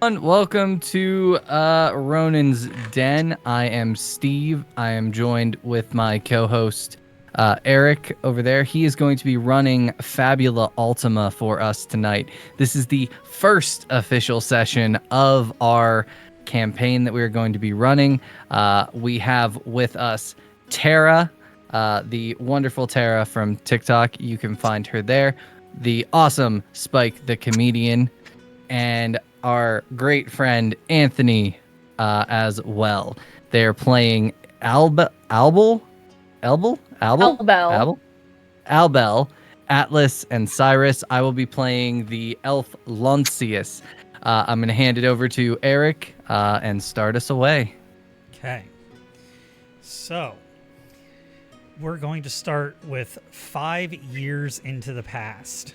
Welcome to Ronin's Den. I am Steve. I am joined with my co-host Eric over there. He is going to be running Fabula Ultima for us tonight. This is the first official session of our campaign that we are going to be running. We have with us Tara, the wonderful Tara from TikTok. You can find her there. The awesome Spike, the comedian, and our great friend Anthony as well. They're playing Albel, Albel. Albel, Atlas, and Cyrus. I will be playing the elf Loncius. I'm going to hand it over to Eric and start us away. Okay. So, we're going to start with 5 years into the past.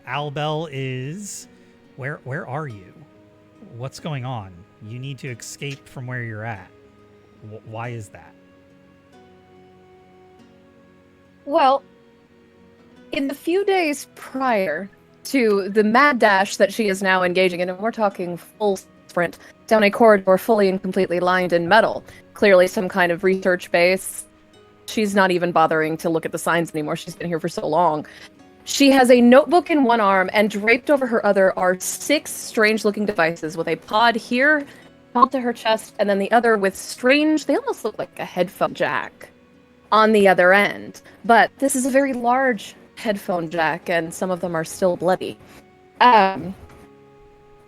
Albel is... Where are you? What's going on? You need to escape from where you're at. Why is that? Well, in the few days prior to the mad dash that she is now engaging in, and we're talking full sprint, down a corridor fully and completely lined in metal, clearly some kind of research base. She's not even bothering to look at the signs anymore. She's been here for so long. She has a notebook in one arm, and draped over her other are 6 strange-looking devices with a pod here, held to her chest, and then the other with strange, they almost look like a headphone jack on the other end. But this is a very large headphone jack, and some of them are still bloody.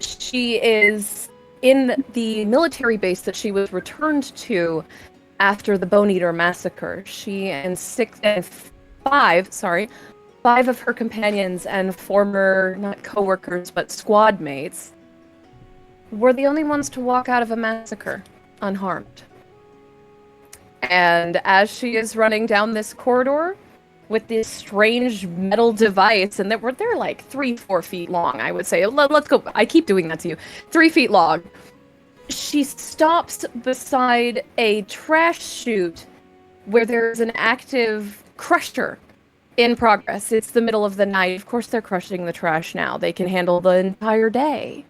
She is in the military base that she was returned to after the Bone Eater massacre. She and 5 of her companions and former, not co-workers, but squad mates, were the only ones to walk out of a massacre unharmed. And as she is running down this corridor with this strange metal device, and they're like 3-4 feet long, I would say. Let's go. I keep doing that to you. 3 feet long. She stops beside a trash chute where there's an active crusher in progress. It's the middle of the night. Of course they're crushing the trash now. They can handle the entire day.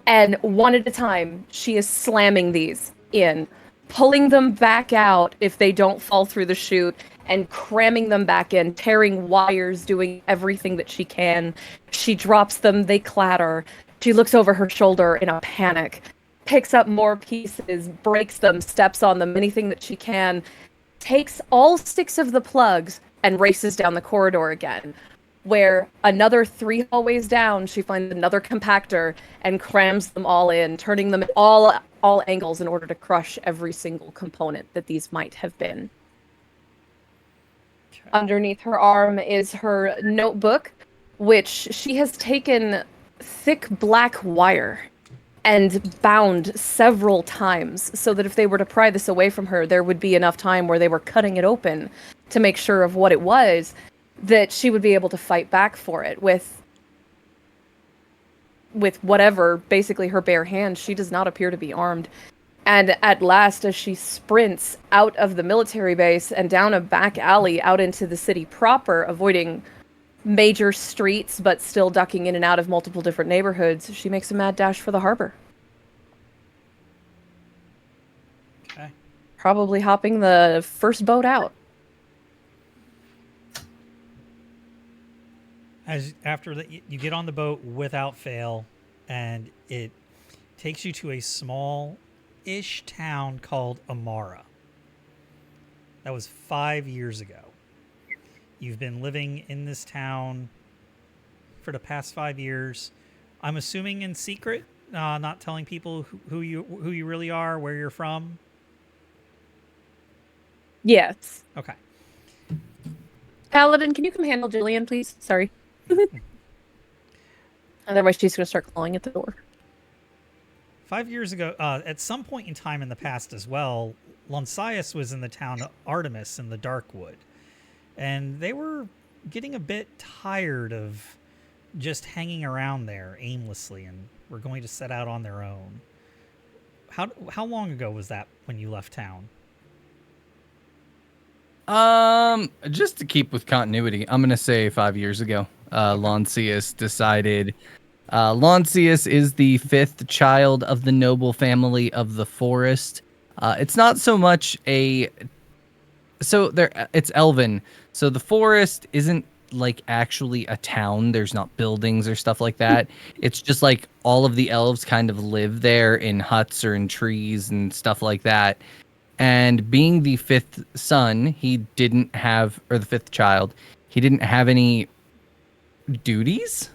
And one at a time, she is slamming these in, pulling them back out if they don't fall through the chute, and cramming them back in, tearing wires, doing everything that she can. She drops them, they clatter. She looks over her shoulder in a panic, picks up more pieces, breaks them, steps on them, anything that she can, takes all 6 of the plugs, and races down the corridor again, where another 3 hallways down, she finds another compactor and crams them all in, turning them at all angles in order to crush every single component that these might have been. Okay. Underneath her arm is her notebook, which she has taken thick black wire and bound several times so that if they were to pry this away from her, there would be enough time where they were cutting it open to make sure of what it was, that she would be able to fight back for it with whatever, basically her bare hands. She does not appear to be armed. And at last, as she sprints out of the military base and down a back alley out into the city proper, avoiding major streets but still ducking in and out of multiple different neighborhoods, she makes a mad dash for the harbor. Okay. Probably hopping the first boat out. After that, you get on the boat without fail, and it takes you to a small-ish town called Amara. That was 5 years ago. You've been living in this town for the past 5 years. I'm assuming in secret, not telling people who you really are, where you're from. Yes. Okay. Paladin, can you come handle Jillian, please? Sorry. Otherwise, she's going to start clawing at the door. 5 years ago, at some point in time in the past as well, Loncius was in the town of Artemis in the Darkwood. And they were getting a bit tired of just hanging around there aimlessly and were going to set out on their own. How long ago was that when you left town? Just to keep with continuity, I'm gonna say 5 years ago. Loncius decided Lancius is the fifth child of the noble family of the forest. It's not so much a so there it's elven. So the forest isn't like actually a town. There's not buildings or stuff like that. It's just like all of the elves kind of live there in huts or in trees and stuff like that. And being the fifth son, he didn't have, or the fifth child, he didn't have any duties.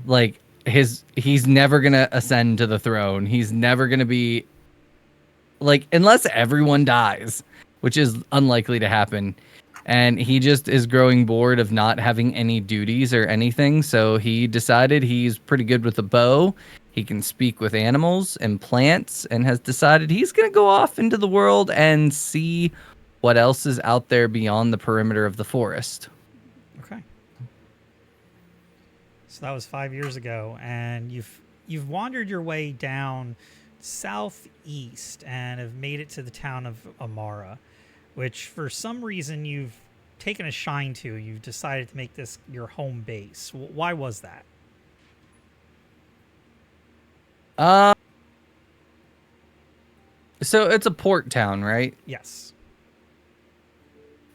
Like he's never gonna ascend to the throne. He's never gonna be like, unless everyone dies, which is unlikely to happen. And he just is growing bored of not having any duties or anything. So he decided he's pretty good with a bow. He can speak with animals and plants, and has decided he's going to go off into the world and see what else is out there beyond the perimeter of the forest. Okay. So that was 5 years ago, and you've wandered your way down southeast and have made it to the town of Amara, which for some reason you've taken a shine to. You've decided to make this your home base. Why was that? So it's a port town, right? Yes.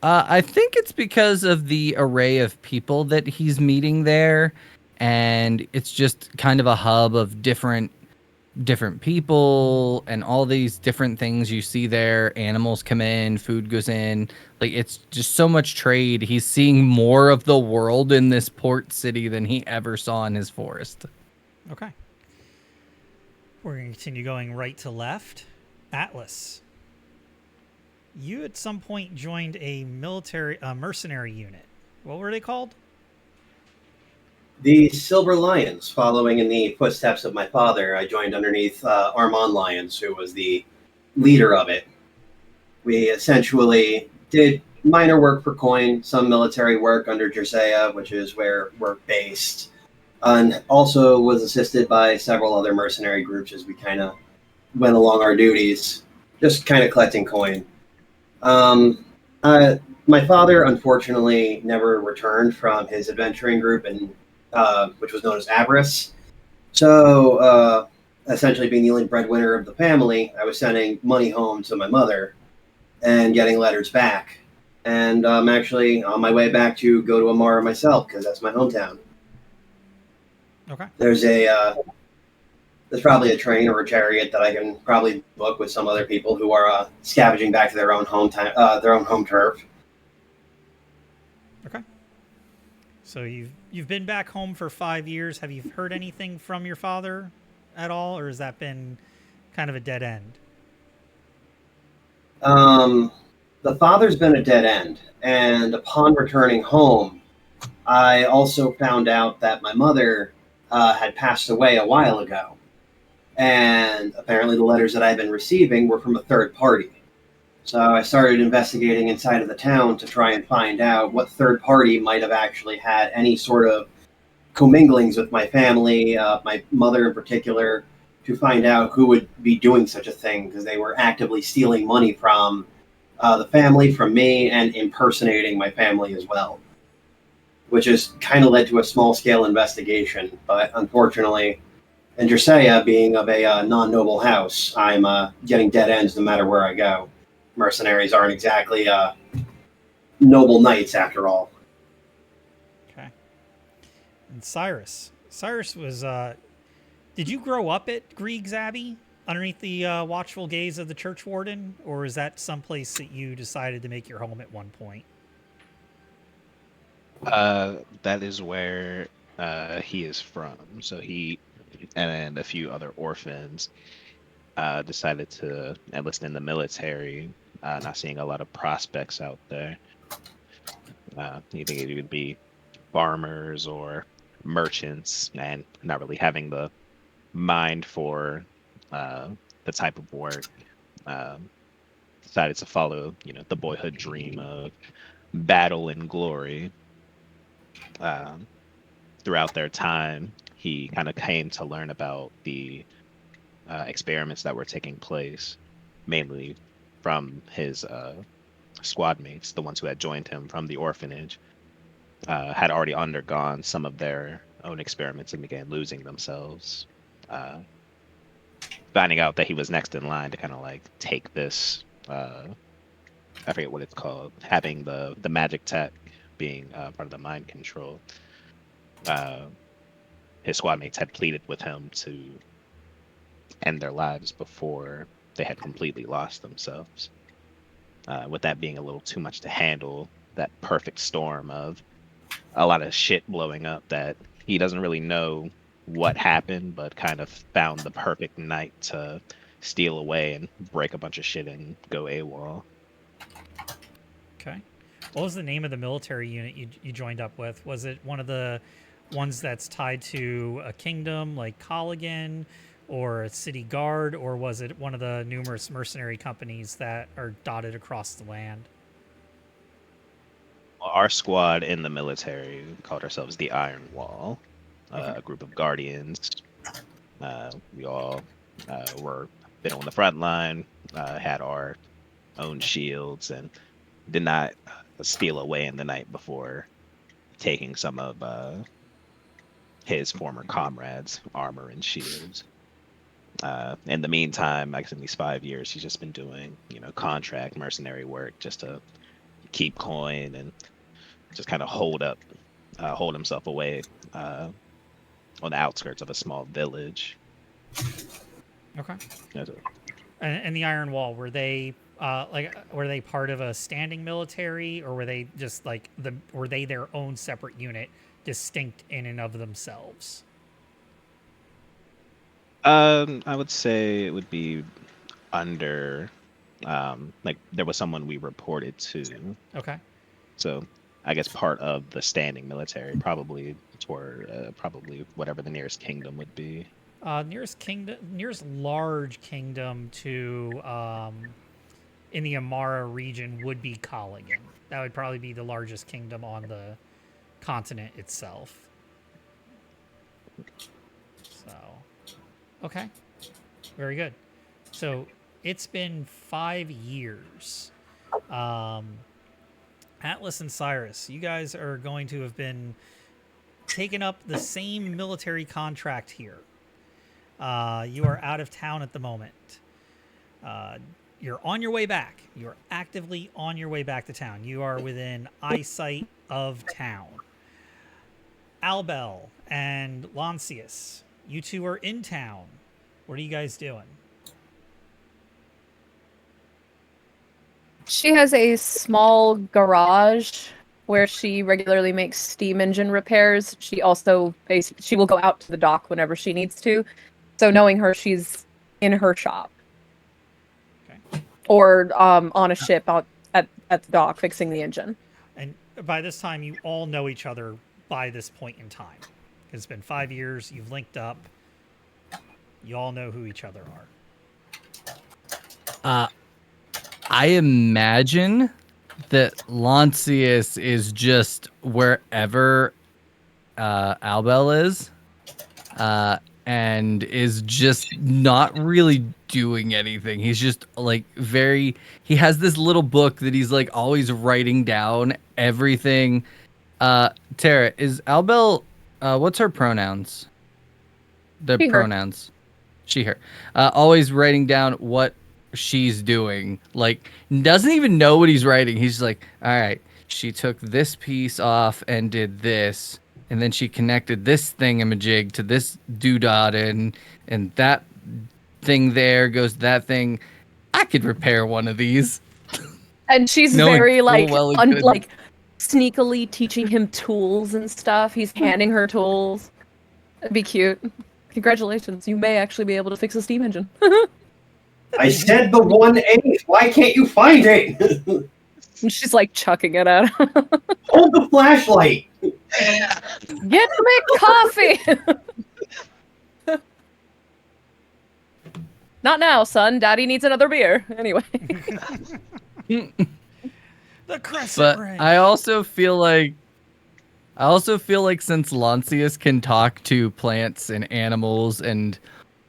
I think it's because of the array of people that he's meeting there, and it's just kind of a hub of different people and all these different things you see there. Animals come in, food goes in. Like, it's just so much trade. He's seeing more of the world in this port city than he ever saw in his forest. Okay. We're going to continue going right to left. Atlas. You at some point joined a mercenary unit. What were they called? The Silver Lions, following in the footsteps of my father. I joined underneath Armand Lyons, who was the leader of it. We essentially did minor work for coin, some military work under Jersea, which is where we're based, and also was assisted by several other mercenary groups as we kind of went along our duties, just kind of collecting coin. My father, unfortunately, never returned from his adventuring group, and which was known as Avarice. So, essentially being the only breadwinner of the family, I was sending money home to my mother and getting letters back. And I'm actually on my way back to go to Amara myself, because that's my hometown. Okay. There's probably a train or a chariot that I can probably book with some other people who are scavenging back to their own home turf. Okay. So you've been back home for 5 years. Have you heard anything from your father at all, or has that been kind of a dead end? The father's been a dead end, and upon returning home, I also found out that my mother had passed away a while ago. And apparently the letters that I've been receiving were from a third party. So I started investigating inside of the town to try and find out what third party might have actually had any sort of comminglings with my family, my mother in particular, to find out who would be doing such a thing, because they were actively stealing money from the family, from me, and impersonating my family as well, which has kind of led to a small-scale investigation. But unfortunately, and Jersea being of a non-noble house, I'm getting dead ends no matter where I go. Mercenaries aren't exactly noble knights, after all. Okay. And Cyrus. Cyrus was... did you grow up at Grieg's Abbey, underneath the watchful gaze of the church warden? Or is that someplace that you decided to make your home at one point? That is where he is from. So he and a few other orphans decided to enlist in the military, not seeing a lot of prospects out there. You think it would be farmers or merchants, and not really having the mind for the type of work. Decided to follow, the boyhood dream of battle and glory. Throughout their time, he kind of came to learn about the experiments that were taking place, mainly from his squad mates, the ones who had joined him from the orphanage, had already undergone some of their own experiments and began losing themselves. Uh, Finding out that he was next in line to kind of like take this, I forget what it's called, having the magic tech being part of the mind control. His squad mates had pleaded with him to end their lives before they had completely lost themselves. With that being a little too much to handle, that perfect storm of a lot of shit blowing up that he doesn't really know what happened, but kind of found the perfect night to steal away and break a bunch of shit and go AWOL. Okay. What was the name of the military unit you joined up with? Was it one of the ones that's tied to a kingdom like Kholigen or a city guard, or was it one of the numerous mercenary companies that are dotted across the land? Our squad in the military called ourselves the Iron Wall, Okay. a group of guardians. We all were been on the front line, had our own shields, and did not steal away in the night before taking some of his former comrades' armor and shields. In the meantime, I guess in these 5 years, he's just been doing, contract mercenary work just to keep coin and just kind of hold himself away on the outskirts of a small village. Okay. That's And the Iron Wall, were they were they part of a standing military, or were they just like were they their own separate unit, distinct in and of themselves? I would say it would be under, like there was someone we reported to. Okay. So I guess part of the standing military, probably whatever the nearest kingdom would be. Nearest large kingdom to in the Amara region would be Kholigen. That would probably be the largest kingdom on the continent itself. So, okay, very good. So it's been 5 years. Atlas and Cyrus, you guys are going to have been taking up the same military contract here. You are out of town at the moment. You're on your way back. You're actively on your way back to town. You are within eyesight of town. Albel and Lancius, you two are in town. What are you guys doing? She has a small garage where she regularly makes steam engine repairs. She also she will go out to the dock whenever she needs to. So knowing her, she's in her shop. Okay. Or on a ship out at the dock fixing the engine. And by this time, you all know each other by this point in time. It's been 5 years. You've linked up. You all know who each other are. I imagine that Lancius is just wherever Albel is, and is just not really doing anything. He's just like he has this little book that he's like always writing down everything. Tara, is Albel, what's her pronouns? The She, her. pronouns. She, her. Always writing down what she's doing. Like, doesn't even know what he's writing. He's like, all right, she took this piece off and did this, and then she connected this thingamajig to this doodad, and that thing there goes to that thing. I could repair one of these. And she's Knowing very full like well and good. like sneakily teaching him tools and stuff. He's handing her tools. It'd be cute. Congratulations, you may actually be able to fix a steam engine. I said the 1/8. Why can't you find it? And she's like chucking it at him. Hold the flashlight. Get me coffee. Not now, son. Daddy needs another beer. Anyway. The crescent But ray. I also feel like since Lancius can talk to plants and animals and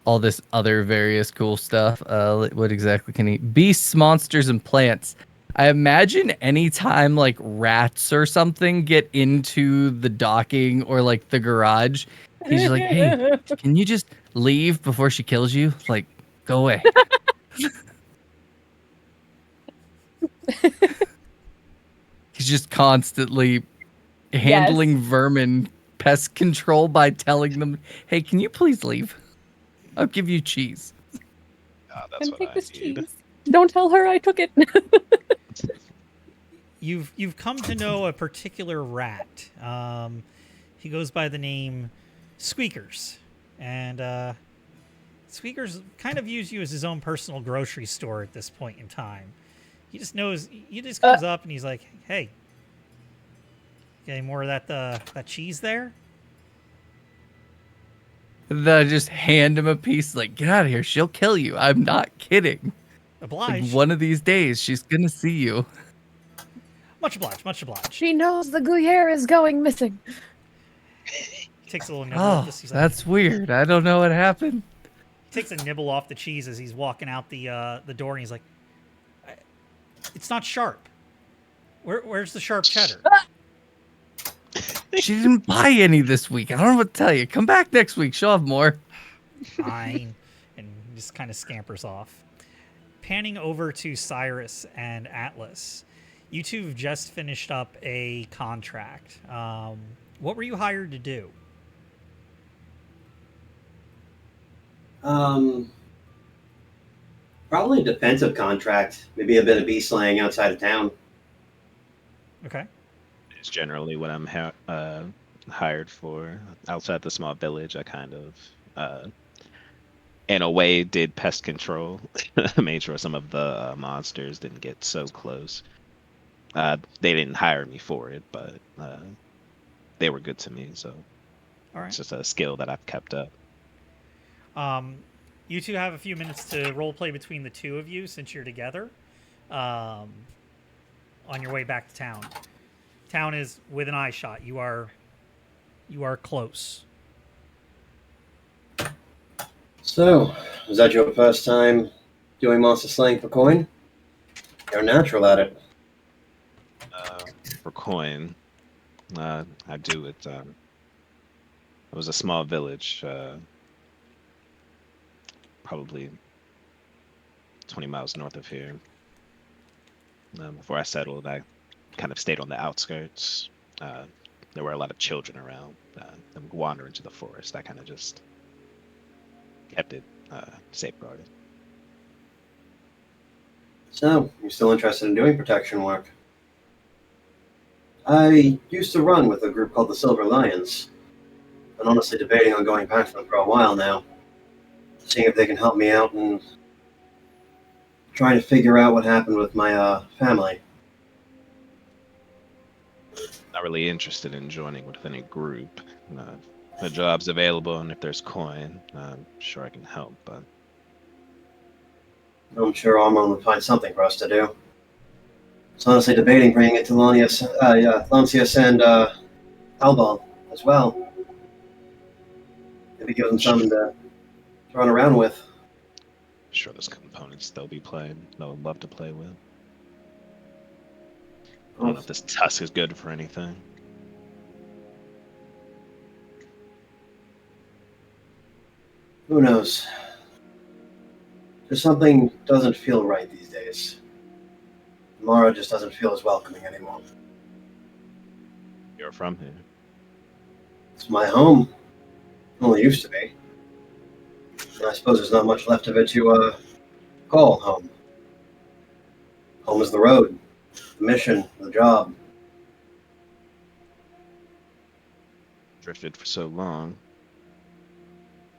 all this other various cool stuff, what exactly can he? Beasts, monsters, and plants. I imagine anytime like rats or something get into the docking or like the garage, he's just like, "Hey, can you just leave before she kills you? Like, go away." He's just constantly Yes. handling vermin pest control by telling them, "Hey, can you please leave? I'll give you cheese." That's And what take I this need. cheese. Don't tell her I took it. You've come to know a particular rat. He goes by the name Squeakers, and Squeakers kind of views you as his own personal grocery store at this point in time. He just knows. He just comes up and he's like, "Hey, any more of that cheese there?" Then I just hand him a piece, like, "Get out of here. She'll kill you. I'm not kidding. Like, Obliged. one of these days, she's gonna see you." Much obliged. Much obliged. She knows the Gruyere is going missing. He takes a little nibble of Oh, this. He's like, that's weird. I don't know what happened. he takes a nibble off the cheese as he's walking out the door, and he's like, "It's not sharp. Where's the sharp cheddar?" She didn't buy any this week. I don't know what to tell you. Come back next week. She'll have more. Fine. And just kind of scampers off. Panning over to Cyrus and Atlas, you two have just finished up a contract. What were you hired to do? Probably a defensive contract. Maybe a bit of beast slaying outside of town. Okay. It's generally what I'm hired for. Outside the small village, I kind of, in a way, did pest control. Made sure some of the monsters didn't get so close. They didn't hire me for it, but they were good to me. So All it's right. just a skill that I've kept up. You two have a few minutes to role play between the two of you since you're together. On your way back to town. Town is within eye shot. You are close. So, was that your first time doing monster slaying for coin? You're natural at it. For coin, I do it. It was a small village, probably 20 miles north of here. Before I settled, I kind of stayed on the outskirts. There were a lot of children around. Them wander into the forest. I kind of just kept it safeguarded. So, you're still interested in doing protection work? I used to run with a group called the Silver Lions. I'm honestly debating on going back to them for a while now. Seeing if they can help me out and trying to figure out what happened with my family. Not really interested in joining with any group. The job's available, and if there's coin, I'm sure I can help. But I'm sure Armand will find something for us to do. I was honestly debating bringing it to Lancius and Albal as well. Maybe give them something to run around with. sure, there's components they'll be playing. They'll love to play with. I don't know if this tusk is good for anything. Who knows? Just something doesn't feel right these days. Mara just doesn't feel as welcoming anymore. You're from here. It's my home. Only used to be. And I suppose there's not much left of it to call home. Home is the road, the mission, the job. Drifted for so long.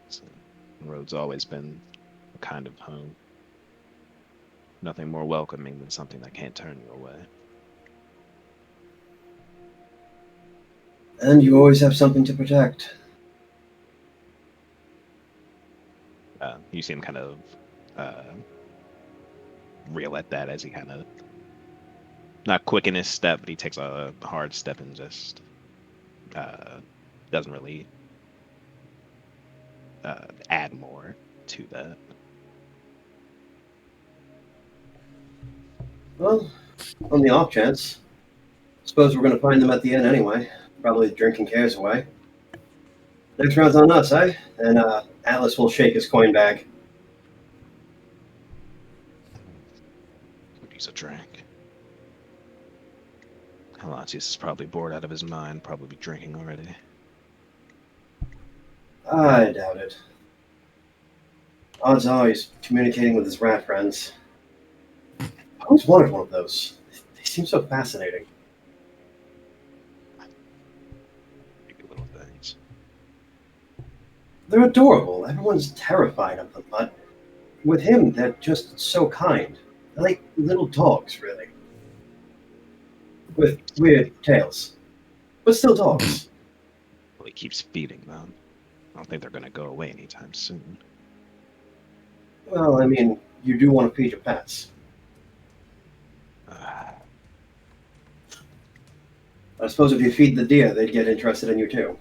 So, the road's always been a kind of home. Nothing more welcoming than something that can't turn you away. And you always have something to protect. You see him kind of reel at that as he kind of, not quick in his step, but he takes a hard step and just doesn't really add more to that. Well, On the off chance. Suppose we're going to find them at the inn anyway. Probably drinking cares away. Next round's on us, eh? And Atlas will shake his coin bag. Could use a drink. Halatius is probably bored out of his mind, probably drinking already. I doubt it. Odds are he's communicating with his rat friends. I always wanted one of those. They seem so fascinating. Maybe little things. They're adorable. Everyone's terrified of them, but with him, they're just so kind. They're like little dogs, really. With weird tails. But still dogs. Well, he keeps feeding them. I don't think they're going to go away anytime soon. Well, I mean, you do want to feed your pets. I suppose if you feed the deer, they'd get interested in you too.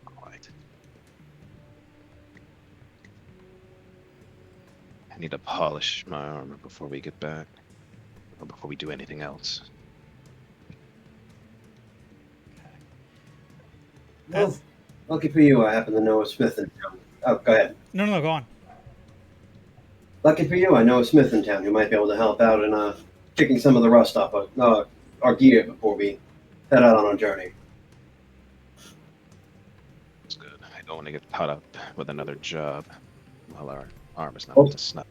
Quite. I need to polish my armor before we get back. Or before we do anything else. Well, lucky for you, I happen to know a smith in town. Oh, go ahead. No, go on. Lucky for you, I know a smith in town who might be able to help out in kicking some of the rust off of our gear before we head out on our journey. It's good. I don't want to get caught up with another job while our armor's not up to snuff.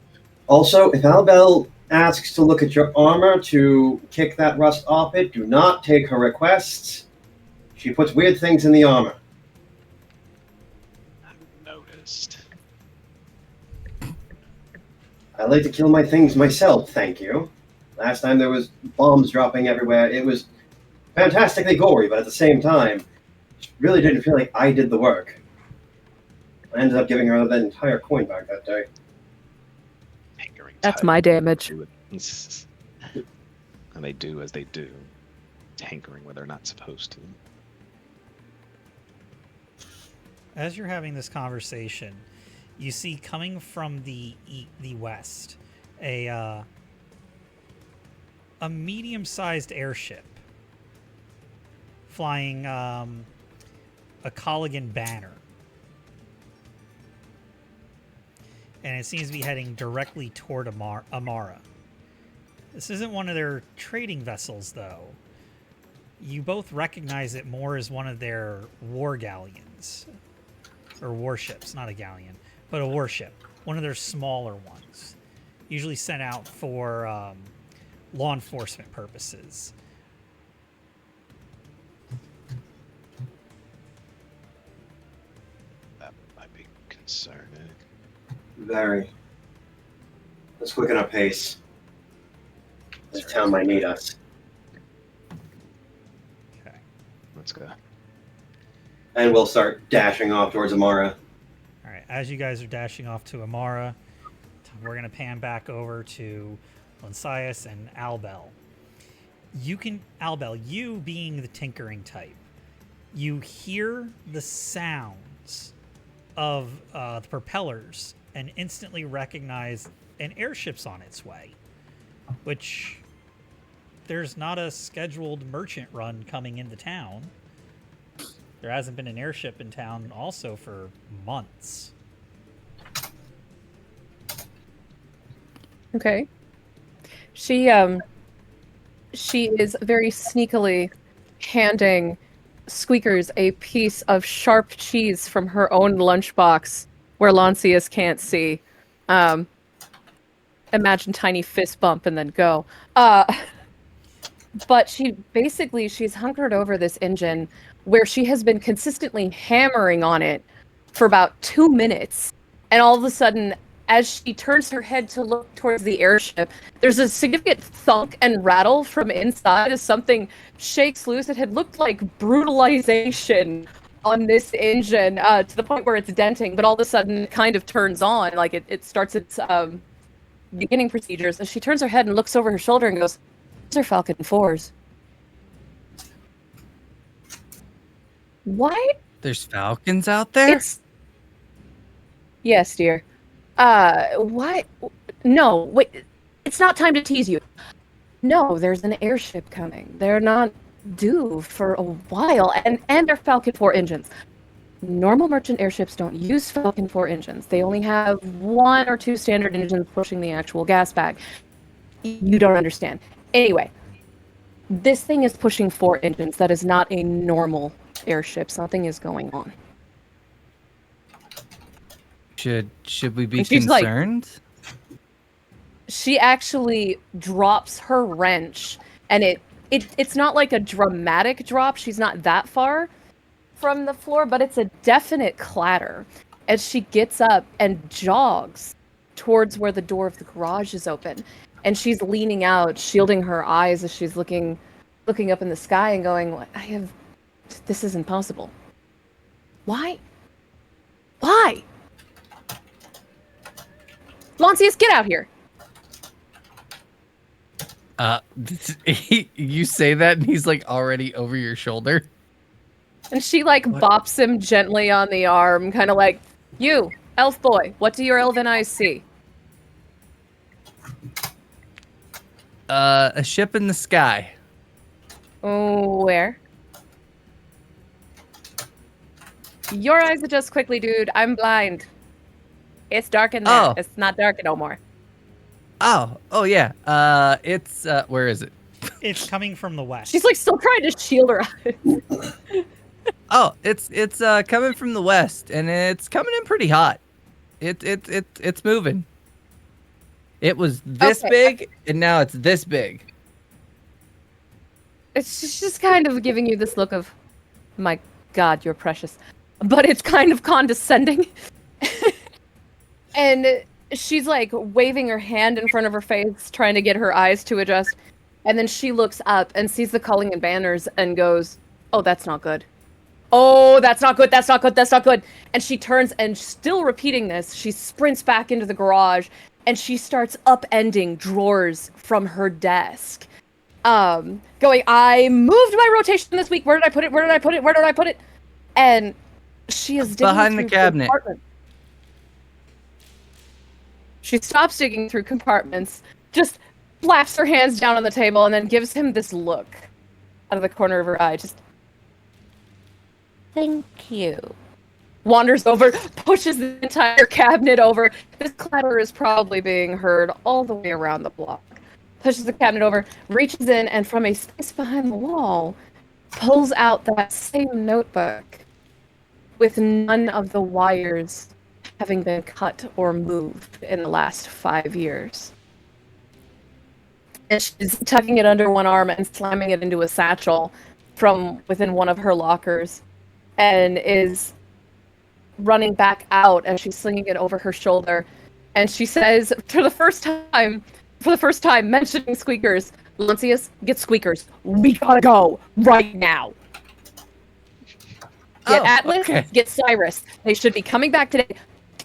Also, if Albel asks to look at your armor to kick that rust off it, do not take her requests. She puts weird things in the armor. I've noticed. I like to kill my things myself, thank you. Last time there was bombs dropping everywhere. It was fantastically gory, but at the same time, it really didn't feel like I did the work. I ended up giving her the entire coin back that day. That's my damage. And they do as they do. Tankering where they're not supposed to. As you're having this conversation, you see coming from the west a medium-sized airship flying a Kholigen banner. And it seems to be heading directly toward Amara. This isn't one of their trading vessels, though. You both recognize it more as one of their war galleons. Or warships, not a galleon, but a warship. One of their smaller ones. Usually sent out for law enforcement purposes. That might be concerning. Very. Let's quicken our pace. This town might need us. Okay. Let's go. And we'll start dashing off towards Amara. All right. As you guys are dashing off to Amara, we're going to pan back over to Lancius and Albel. Albel, you being the tinkering type, you hear the sounds of the propellers and instantly recognize an airship's on its way, which there's not a scheduled merchant run coming into town. There hasn't been an airship in town also for months. Okay. She is very sneakily handing Squeakers a piece of sharp cheese from her own lunchbox where Lancius can't see. Imagine tiny fist bump and then go. But she's hunkered over this engine where she has been consistently hammering on it for about 2 minutes. And all of a sudden, as she turns her head to look towards the airship, there's a significant thunk and rattle from inside as something shakes loose. It had looked like brutalization on this engine to the point where it's denting, but all of a sudden it kind of turns on, like it starts its beginning procedures. And she turns her head and looks over her shoulder and goes, "These are Falcon 4s. What? There's falcons out there? Yes, dear. What? No, wait. It's not time to tease you. No, there's an airship coming. They're not due for a while, and they're Falcon 4 engines. Normal merchant airships don't use Falcon 4 engines. They only have 1 or 2 standard engines pushing the actual gas bag. You don't understand. Anyway, this thing is pushing 4 engines. That is not a normal airship. Something is going on. Should we be And she's like- concerned? She actually drops her wrench, and it's not like a dramatic drop. She's not that far from the floor, but it's a definite clatter as she gets up and jogs towards where the door of the garage is open. And she's leaning out, shielding her eyes as she's looking up in the sky and going, this is impossible. Why? Lancius, get out here. You say that and he's like already over your shoulder. And she like bops him gently on the arm, kind of like, you, elf boy, what do your elven eyes see? A ship in the sky. Oh, where? Your eyes adjust quickly, dude. I'm blind. It's dark in there. Oh. It's not dark no more. Oh yeah. It's where is it? It's coming from the west. She's like still trying to shield her eyes. Oh, it's coming from the west, and it's coming in pretty hot. It's moving. It was this Okay. big, and now it's this big. It's just kind of giving you this look of, my God, you're precious. But it's kind of condescending. And she's like waving her hand in front of her face, trying to get her eyes to adjust. And then she looks up and sees the Kholigen banners and goes, oh, that's not good. Oh, that's not good. That's not good. That's not good. And she turns and still repeating this, she sprints back into the garage and she starts upending drawers from her desk. Going, I moved my rotation this week. Where did I put it? Where did I put it? Where did I put it? And she is digging Behind the through cabinet. compartments. She stops digging through compartments, just slaps her hands down on the table, and then gives him this look out of the corner of her eye. Just, thank you. Wanders over, pushes the entire cabinet over. This clatter is probably being heard all the way around the block. Pushes the cabinet over, reaches in, and from a space behind the wall, pulls out that same notebook with none of the wires having been cut or moved in the last 5 years. And she's tucking it under one arm and slamming it into a satchel from within one of her lockers, and is running back out as she's slinging it over her shoulder. And she says, for the first time mentioning squeakers, Lancius, get squeakers. We gotta go right now. Get Atlas, okay. get Cyrus. They should be coming back today.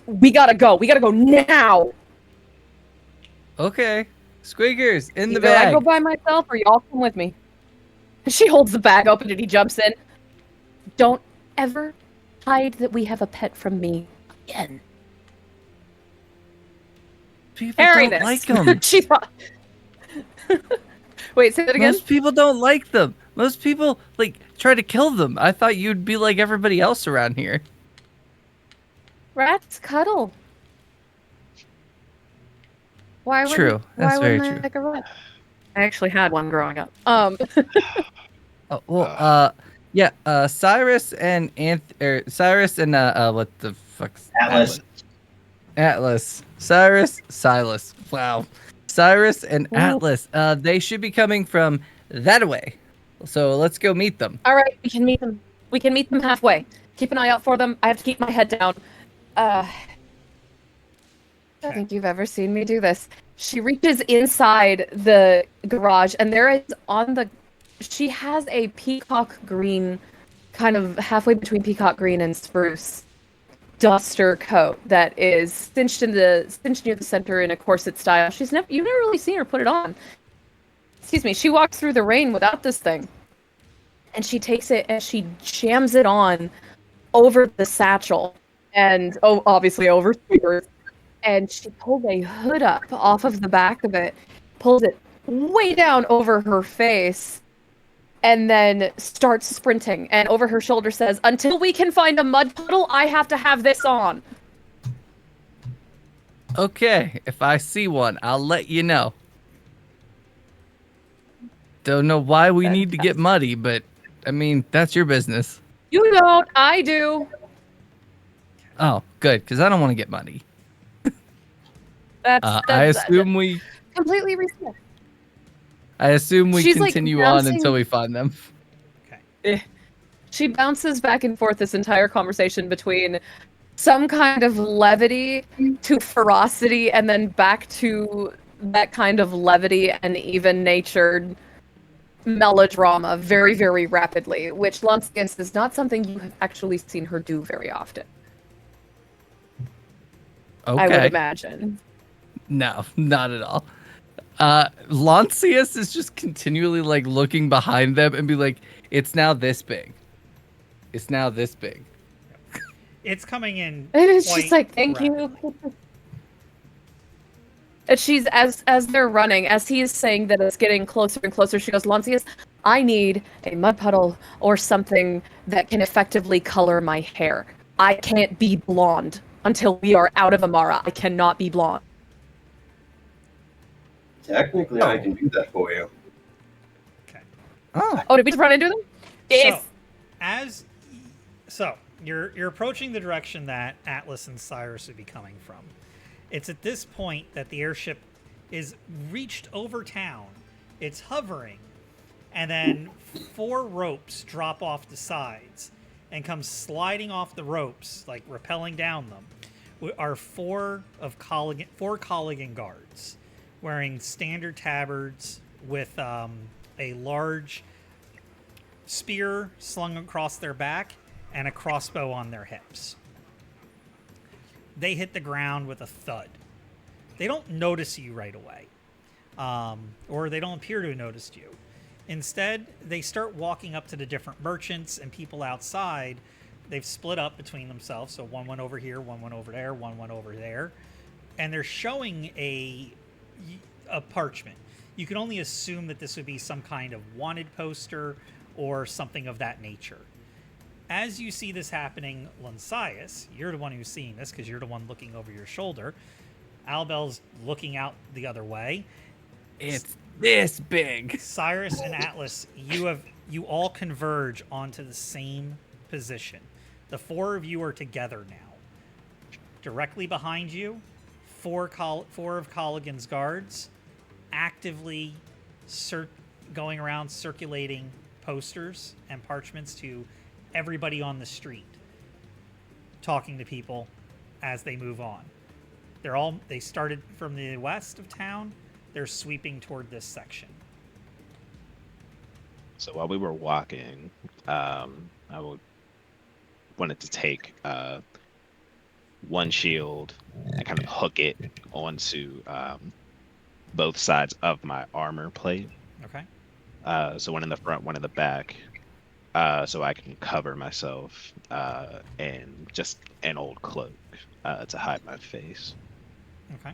We gotta go. We gotta go now. Okay. Squeakers in the Either I bag. go by myself or y'all come with me. She holds the bag open and he jumps in. Don't ever hide that we have a pet from me again. People Carry don't this. like them. She thought. Wait, say that again. Most people don't like them. Most people like try to kill them. I thought you'd be like everybody else around here. Rats cuddle. Why wouldn't, True. That's why very wouldn't I true. like a rat? I actually had one growing up. Oh, well, yeah. Cyrus and Cyrus and what the fuck's Atlas. Cyrus, Silas. Wow. Cyrus and Ooh. Atlas. They should be coming from that way. So let's go meet them. All right, we can meet them. We can meet them halfway. Keep an eye out for them. I have to keep my head down. I don't think you've ever seen me do this. She reaches inside the garage, and there is she has a peacock green, kind of halfway between peacock green and spruce, duster coat that is cinched near the center in a corset style. You've never really seen her put it on. Excuse me. She walks through the rain without this thing, and she takes it and she jams it on over the satchel, and obviously over Squeakers. And she pulls a hood up off of the back of it, pulls it way down over her face, and then starts sprinting, and over her shoulder says, "Until we can find a mud puddle, I have to have this on." Okay, if I see one, I'll let you know. Don't know why we need to get Fantastic. muddy, but I mean, that's your business. You don't, I do. Oh, good, because I don't want to get muddy. That's I assume we completely reasonable. She's, like, continue on until bouncing- we find them. Okay. She bounces back and forth this entire conversation between some kind of levity to ferocity and then back to that kind of levity and even-natured melodrama very, very rapidly, which once again is not something you have actually seen her do very often. Okay. I would imagine. No, not at all. Lancius is just continually like looking behind them and be like, "It's now this big. It's now this big." It's coming in. And it's quite just like, thank rapidly. you. And she's, as they're running, as he is saying that it's getting closer and closer, she goes, "Lancius, I need a mud puddle or something that can effectively color my hair. I can't be blonde until we are out of Amara. I cannot be blonde." Technically, I can do that for you. Okay. Oh, Oh, did we just run into them? Yes. So you're approaching the direction that Atlas and Cyrus would be coming from. It's at this point that the airship is reached over town. It's hovering, and then 4 ropes drop off the sides and come sliding off the ropes, like rappelling down them, are 4 Kholigen guards wearing standard tabards with a large spear slung across their back and a crossbow on their hips. They hit the ground with a thud. They don't notice you right away, or they don't appear to have noticed you. Instead, they start walking up to the different merchants and people outside. They've split up between themselves, so one went over here, one went over there, one went over there, and they're showing a parchment. You can only assume that this would be some kind of wanted poster or something of that nature. As you see this happening, Lancius, you're the one who's seeing this because you're the one looking over your shoulder. Albel's looking out the other way. it's this big. Cyrus and Atlas, you all converge onto the same position. The 4 of you are together now. Directly behind you, 4 of Kholigen's guards actively going around circulating posters and parchments to everybody on the street, talking to people as they move on. They started from the west of town. They're sweeping toward this section. So while we were walking, I wanted to take one shield and kind of hook it onto both sides of my armor plate. Okay. So one in the front, one in the back, so I can cover myself and just an old cloak to hide my face. Okay.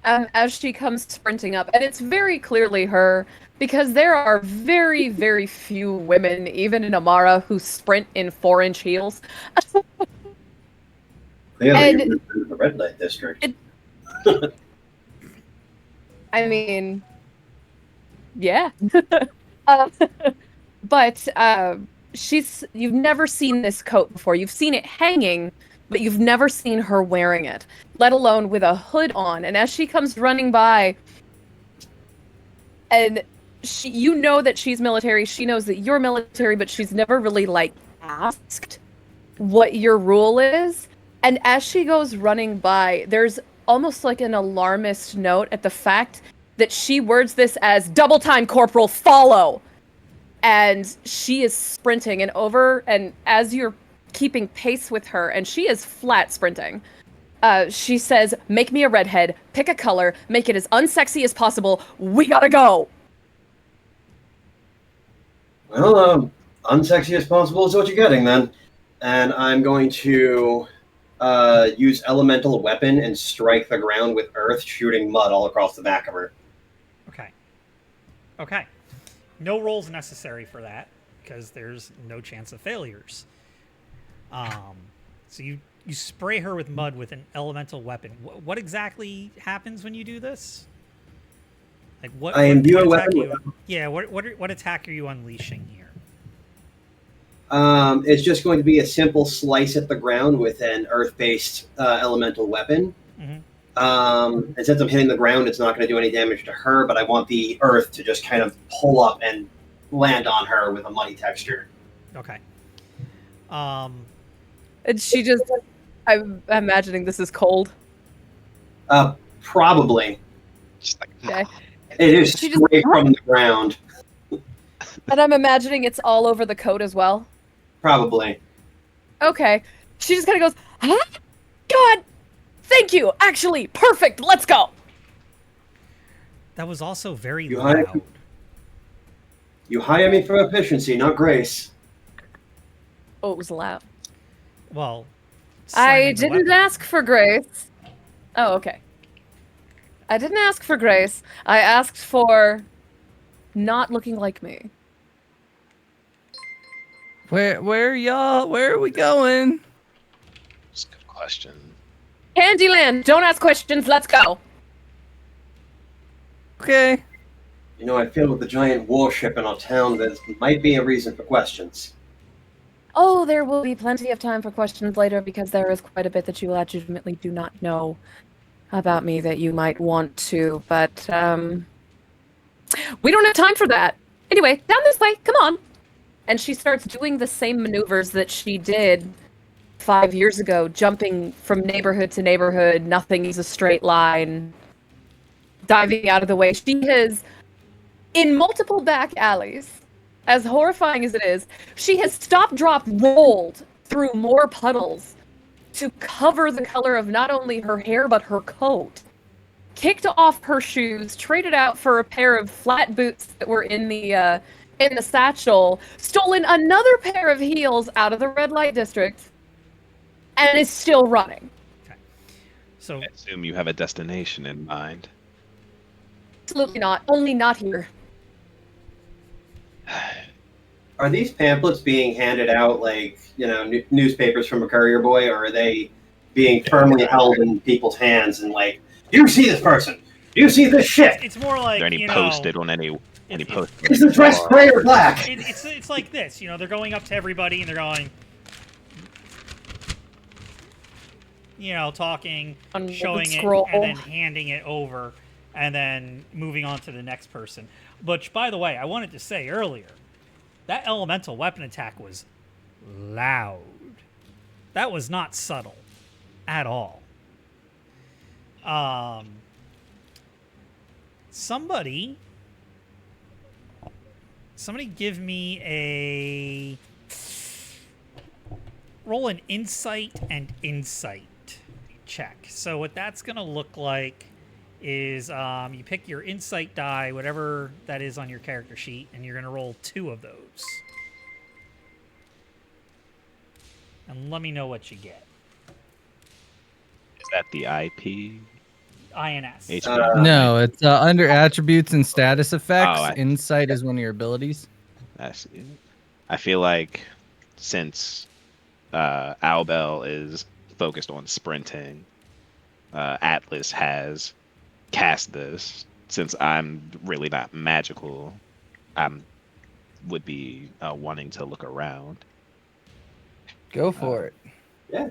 As she comes sprinting up, and it's very clearly her, because there are very, very few women, even in Amara, who sprint in 4-inch heels. Clearly, And- you live in the red light district. I mean, yeah. Uh, but you've never seen this coat before. You've seen it hanging, but you've never seen her wearing it, let alone with a hood on. And as she comes running by, and you know that she's military, she knows that you're military, but she's never really, like, asked what your rule is. And as she goes running by, there's almost like an alarmist note at the fact that she words this as "double time, corporal, follow." And she is sprinting and as you're keeping pace with her, and she is flat sprinting, she says, "Make me a redhead, pick a color, make it as unsexy as possible, we gotta go." Well, unsexy as possible is what you're getting then. And I'm going to use elemental weapon and strike the ground with earth, shooting mud all across the back of her. Okay. Okay. No rolls necessary for that because there's no chance of failures. So you spray her with mud with an elemental weapon. What exactly happens when you do this? Like what? I imbue a weapon. What attack are you unleashing here? It's just going to be a simple slice at the ground with an earth-based elemental weapon. Mm-hmm. And since I'm hitting the ground, it's not going to do any damage to her, but I want the earth to just kind of pull up and land on her with a muddy texture. Okay. And she just, I'm imagining this is cold. Probably. Just like, Okay. It is She just- straight from the ground. And I'm imagining it's all over the coat as well. Probably. Okay. She just kind of goes, huh? God, thank you. Actually, perfect. Let's go. That was also very You loud. hire me for efficiency, not grace. Oh, it was loud. Well, I slamming the didn't weapon. ask for grace. Oh, okay. I didn't ask for grace. I asked for not looking like me. Where y'all? Where are we going? That's a good question. Candyland, don't ask questions. Let's go. Okay. You know, I feel with the giant warship in our town, there might be a reason for questions. Oh, there will be plenty of time for questions later because there is quite a bit that you legitimately do not know about me that you might want to, but we don't have time for that. Anyway, down this way, come on. And she starts doing the same maneuvers that she did 5 years ago, jumping from neighborhood to neighborhood. Nothing is a straight line. Diving out of the way. She has, in multiple back alleys, as horrifying as it is, she has stop, drop, rolled through more puddles to cover the color of not only her hair but her coat. Kicked off her shoes, traded out for a pair of flat boots that were in the satchel, stolen another pair of heels out of the red light district, and is still running. So I assume you have a destination in mind. Absolutely not. Only not here. Are these pamphlets being handed out like, you know, newspapers from a courier boy, or are they being firmly held in people's hands and like, do you see this person? Do you see this shit? it's more like Are there any you posted know, on any it's- posted? Is the dress gray or black? it's like this. You know, they're going up to everybody and they're going, you know, talking, On the showing it, scroll. and then handing it over, and then moving on to the next person. Which, by the way, I wanted to say earlier, that elemental weapon attack was loud. That was not subtle at all. Somebody give me a roll an insight and insight check. So what that's gonna look like is you pick your insight die, whatever that is on your character sheet, and you're gonna roll 2 of those. And let me know what you get. Is that the IP? INS. HP? No, it's under attributes and status effects. Oh, Insight is one of your abilities. I see. I feel like since Owlbell is focused on sprinting, Atlas has cast this. Since I'm really not magical, I would be wanting to look around. Go for it. Yeah.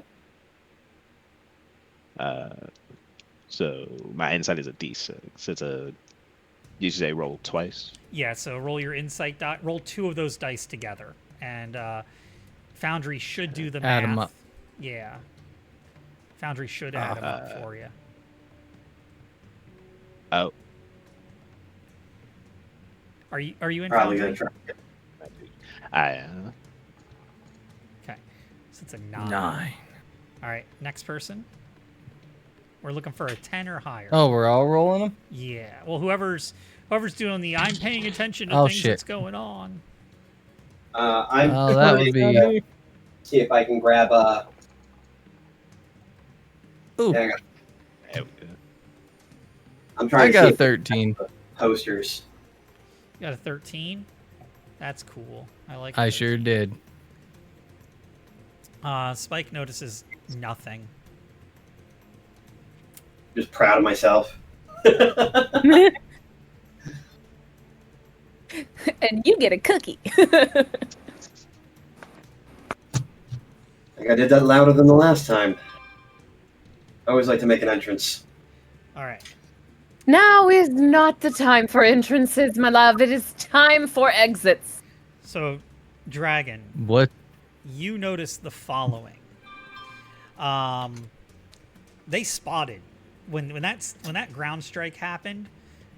So my insight is a D6. It's a. You say roll twice. Yeah, so roll your insight die. Roll 2 of those dice together, and Foundry should do the math. Add 'em up. Yeah, Foundry should add them up for you. Oh, Are you in Probably Foundry? gonna try. I. Okay, so it's a 9. 9. All right, next person. We're looking for a 10 or higher. Oh, we're all rolling them? Yeah. Well, whoever's doing the I'm paying attention to Oh, things shit. that's going on. I'm Oh, that would be. see if I can grab a. Ooh, Yeah, There we go. I'm trying I to got see a if 13. posters. You got a 13. That's cool. I like. I 13. sure did. Spike notices nothing. Just proud of myself. And you get a cookie. I think I did that louder than the last time. I always like to make an entrance. All right. Now is not the time for entrances, my love. It is time for exits. So, Dragon, What? you notice the following. They spotted when that ground strike happened.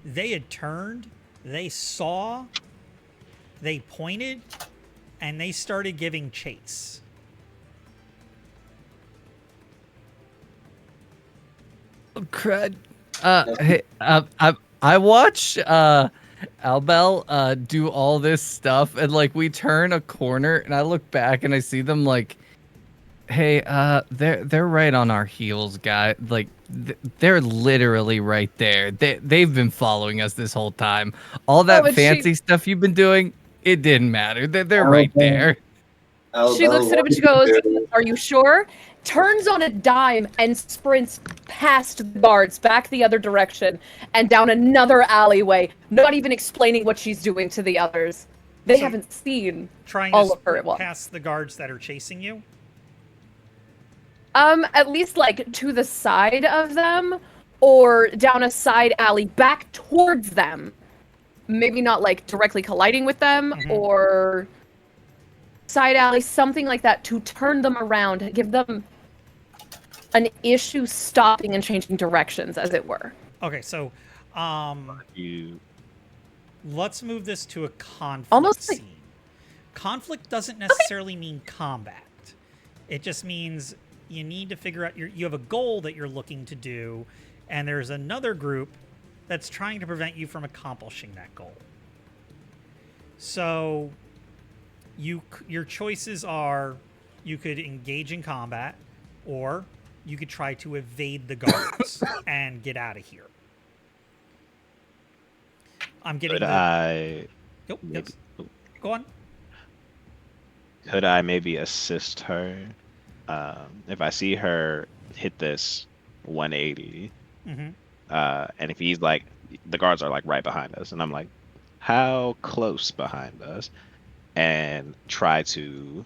They had turned. They saw. They pointed, and they started giving chase. Oh, crud. Hey, I watch Albel do all this stuff, and like we turn a corner, and I look back and I see them like, hey, they're right on our heels, guy. Like they're literally right there. They've been following us this whole time. All that but fancy stuff you've been doing, it didn't matter. They're right there. She looks at him and she goes, "Are you sure?" Turns on a dime and sprints past the guards, back the other direction, and down another alleyway, not even explaining what she's doing to the others. They So, haven't seen Trying all to of her at once. pass the guards that are chasing you. At least like to the side of them, or down a side alley back towards them. Maybe not like directly colliding with them, Mhm. or side alley, something like that, to turn them around, give them an issue stopping and changing directions, as it were. Okay, so You let's move this to a conflict Almost like- scene. Conflict doesn't necessarily mean combat. It just means you need to figure out you have a goal that you're looking to do, and there's another group that's trying to prevent you from accomplishing that goal. So your choices are you could engage in combat, or you could try to evade the guards and get out of here. I'm getting could the... I Yep, maybe yes. Go on. could I maybe assist her? If I see her hit this 180, Mm-hmm. and if he's like, the guards are like right behind us, and I'm like, how close behind us? And try to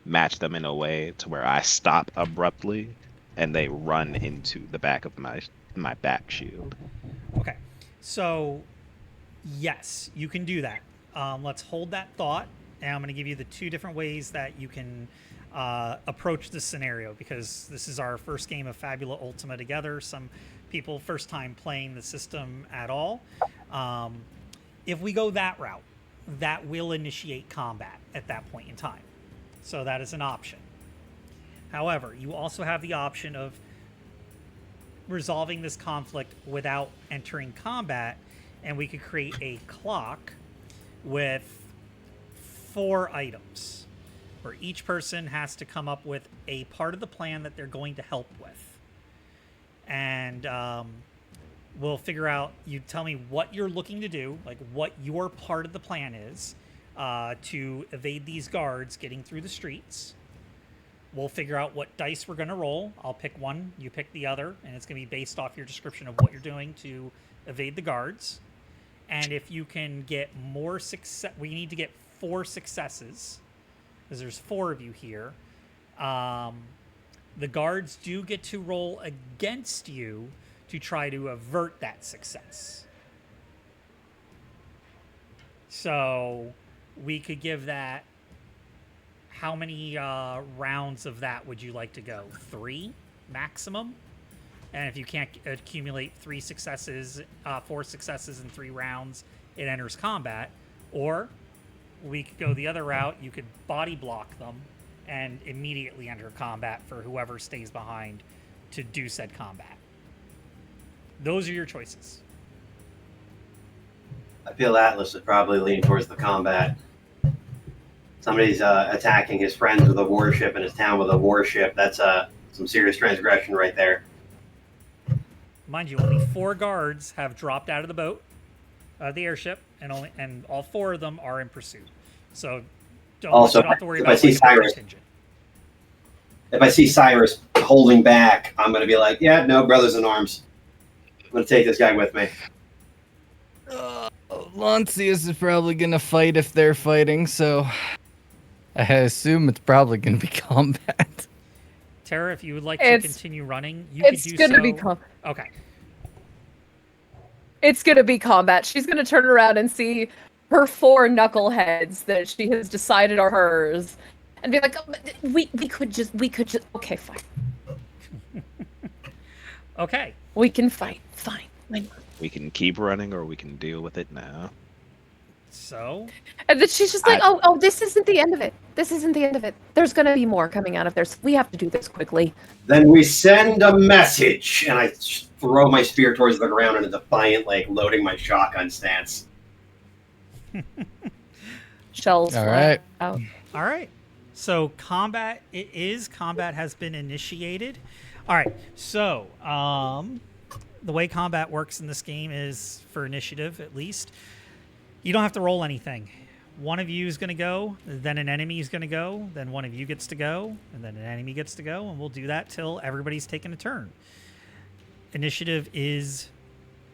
match them in a way to where I stop abruptly and they run into the back of my back shield. Okay. So, yes, you can do that. Let's hold that thought, and I'm going to give you the two different ways that you can approach this scenario, because this is our first game of Fabula Ultima together. Some people first time playing the system at all. If we go that route, that will initiate combat at that point in time. So that is an option. However, you also have the option of resolving this conflict without entering combat, and we could create a clock with 4 items where each person has to come up with a part of the plan that they're going to help with. And we'll figure out, you tell me what you're looking to do, like what your part of the plan is to evade these guards getting through the streets. We'll figure out what dice we're going to roll. I'll pick one, you pick the other, and it's going to be based off your description of what you're doing to evade the guards. And if you can get more success, we need to get 4 successes, because there's 4 of you here. The guards do get to roll against you to try to avert that success. So we could give that... How many rounds of that would you like to go? 3 maximum? And if you can't accumulate 4 successes in 3 rounds, it enters combat. Or we could go the other route. You could body block them and immediately enter combat for whoever stays behind to do said combat. Those are your choices. I feel Atlas is probably leaning towards the combat. Somebody's attacking his friends with a warship and his town with a warship. That's some serious transgression right there. mind you, only 4 guards have dropped out of the boat, the airship, and all 4 of them are in pursuit. So you don't have to worry about like, the contingent. If I see Cyrus holding back, I'm going to be like, yeah, no, brothers in arms. I'm going to take this guy with me. Lancius is probably going to fight if they're fighting, so I assume it's probably going to be combat. Tara, if you would like to continue running, you could do so. It's going to be combat. Okay. It's going to be combat. She's going to turn around and see her 4 knuckleheads that she has decided are hers. And be like, oh, we could just, okay, fine. Okay. We can fight, fine. We can keep running or we can deal with it now. So? And then she's just like, oh, this isn't the end of it. This isn't the end of it. There's going to be more coming out of there. So we have to do this quickly. Then we send a message. And I throw my spear towards the ground in a defiant, like, loading my shotgun stance. Shells fly out. All right. So combat has been initiated. All right. So the way combat works in this game is, for initiative at least, you don't have to roll anything. One of you is going to go, then an enemy is going to go, then one of you gets to go, and then an enemy gets to go, and we'll do that till everybody's taken a turn. Initiative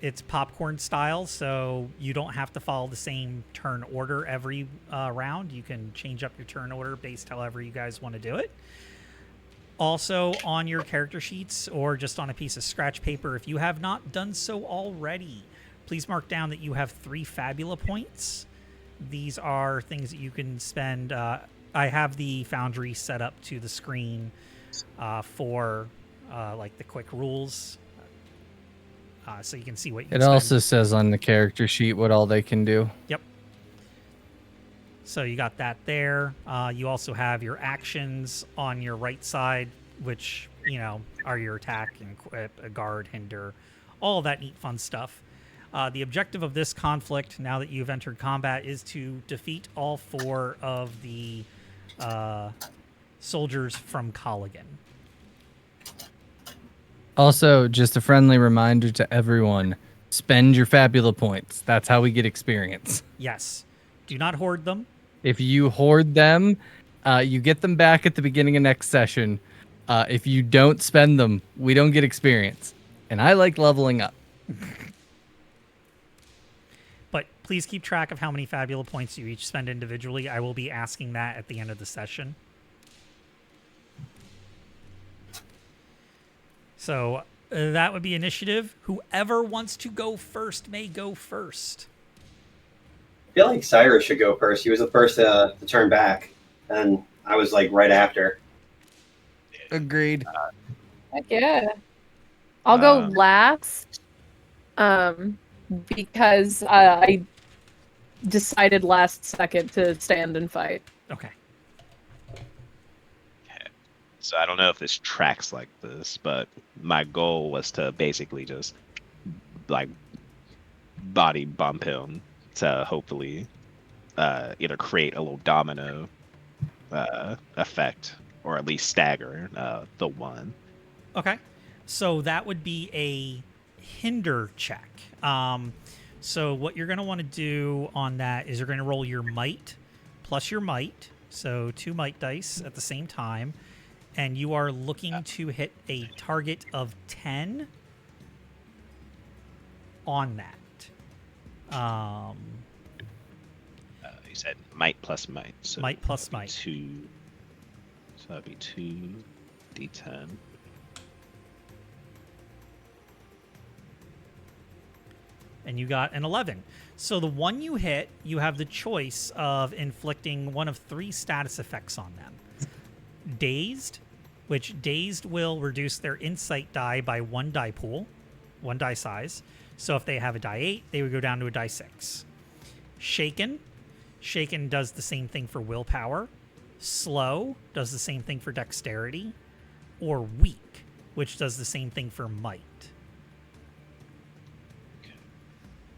it's popcorn style, so you don't have to follow the same turn order every round. You can change up your turn order based however you guys want to do it. Also, on your character sheets or just on a piece of scratch paper, if you have not done so already, please mark down that you have 3 Fabula points. These are things that you can spend. I have the Foundry set up to the screen for like the quick rules. So you can see what you can spend. Also says on the character sheet what all they can do. Yep. So you got that there. You also have your actions on your right side, which, are your attack, equip, guard, hinder, all that neat fun stuff. The objective of this conflict, now that you've entered combat, is to defeat all 4 of the soldiers from Kholigen. Also, just a friendly reminder to everyone, spend your Fabula points. That's how we get experience. Yes. Do not hoard them. If you hoard them, you get them back at the beginning of next session. If you don't spend them, we don't get experience. And I like leveling up. But please keep track of how many Fabula points you each spend individually. I will be asking that at the end of the session. So that would be initiative. Whoever wants to go first may go first. I feel like Cyrus should go first. He was the first to turn back, and I was like right after. Agreed. Heck yeah. I'll go last because I decided last second to stand and fight. Okay. So I don't know if this tracks like this, but my goal was to basically just like body bump him to hopefully either create a little domino effect or at least stagger the one. Okay. So that would be a hinder check. So what you're going to want to do on that is you're going to roll your might plus your might. So 2 might dice at the same time. And you are looking to hit a target of 10 on that. You said might plus might. So might plus might. 2. So that'd be 2d10. And you got an 11. So the one you hit, you have the choice of inflicting one of 3 status effects on them. Dazed, which dazed will reduce their insight die by 1 die pool, 1 die size. So if they have a die 8, they would go down to a die 6. Shaken does the same thing for willpower. Slow does the same thing for dexterity. Or weak, which does the same thing for might.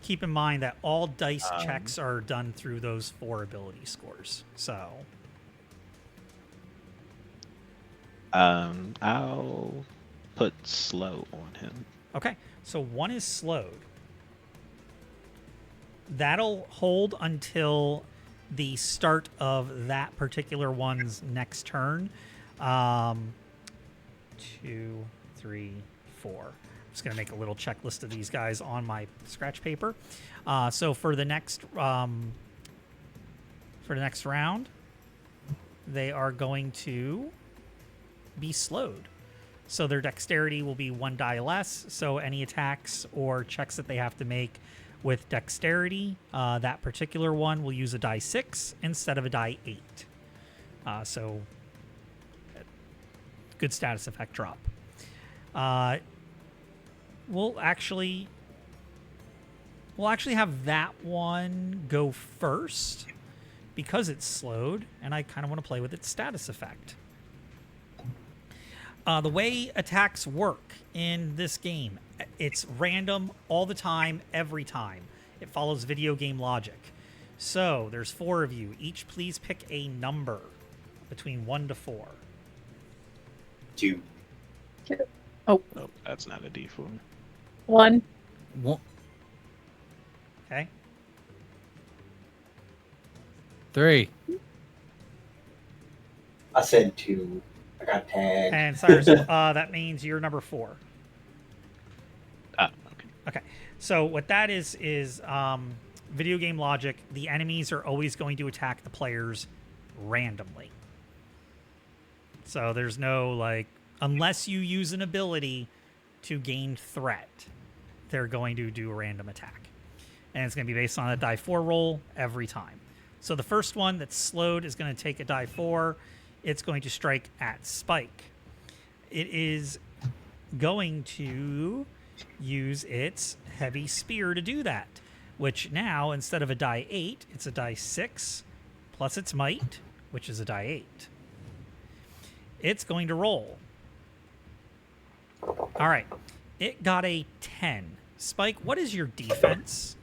Keep in mind that all dice checks are done through those 4 ability scores. So I'll put slow on him. Okay, so one is slowed. That'll hold until the start of that particular one's next turn. 2, 3, 4. I'm just going to make a little checklist of these guys on my scratch paper. So for the next round, they are going to be slowed. So their dexterity will be 1 die less. So any attacks or checks that they have to make with dexterity, that particular one will use a die 6 instead of a die 8. So good status effect drop. We'll actually have that one go first because it's slowed, and I kind of want to play with its status effect. The way attacks work in this game, it's random all the time, every time. It follows video game logic. So there's 4 of you. Each please pick a number between 1 to 4. 2. Oh, that's not a D4. 1. Okay. 3. I said 2. I got tagged. And Cyrus, that means you're number 4. Okay. Okay. So what that is video game logic. The enemies are always going to attack the players randomly. So there's no, like, unless you use an ability to gain threat, they're going to do a random attack. And it's going to be based on a die 4 roll every time. So the first one that's slowed is going to take a die 4. It's going to strike at Spike. It is going to use its heavy spear to do that, which now, instead of a die 8, it's a die 6 plus its might, which is a die 8. It's going to roll. All right. It got a 10. Spike, what is your defense?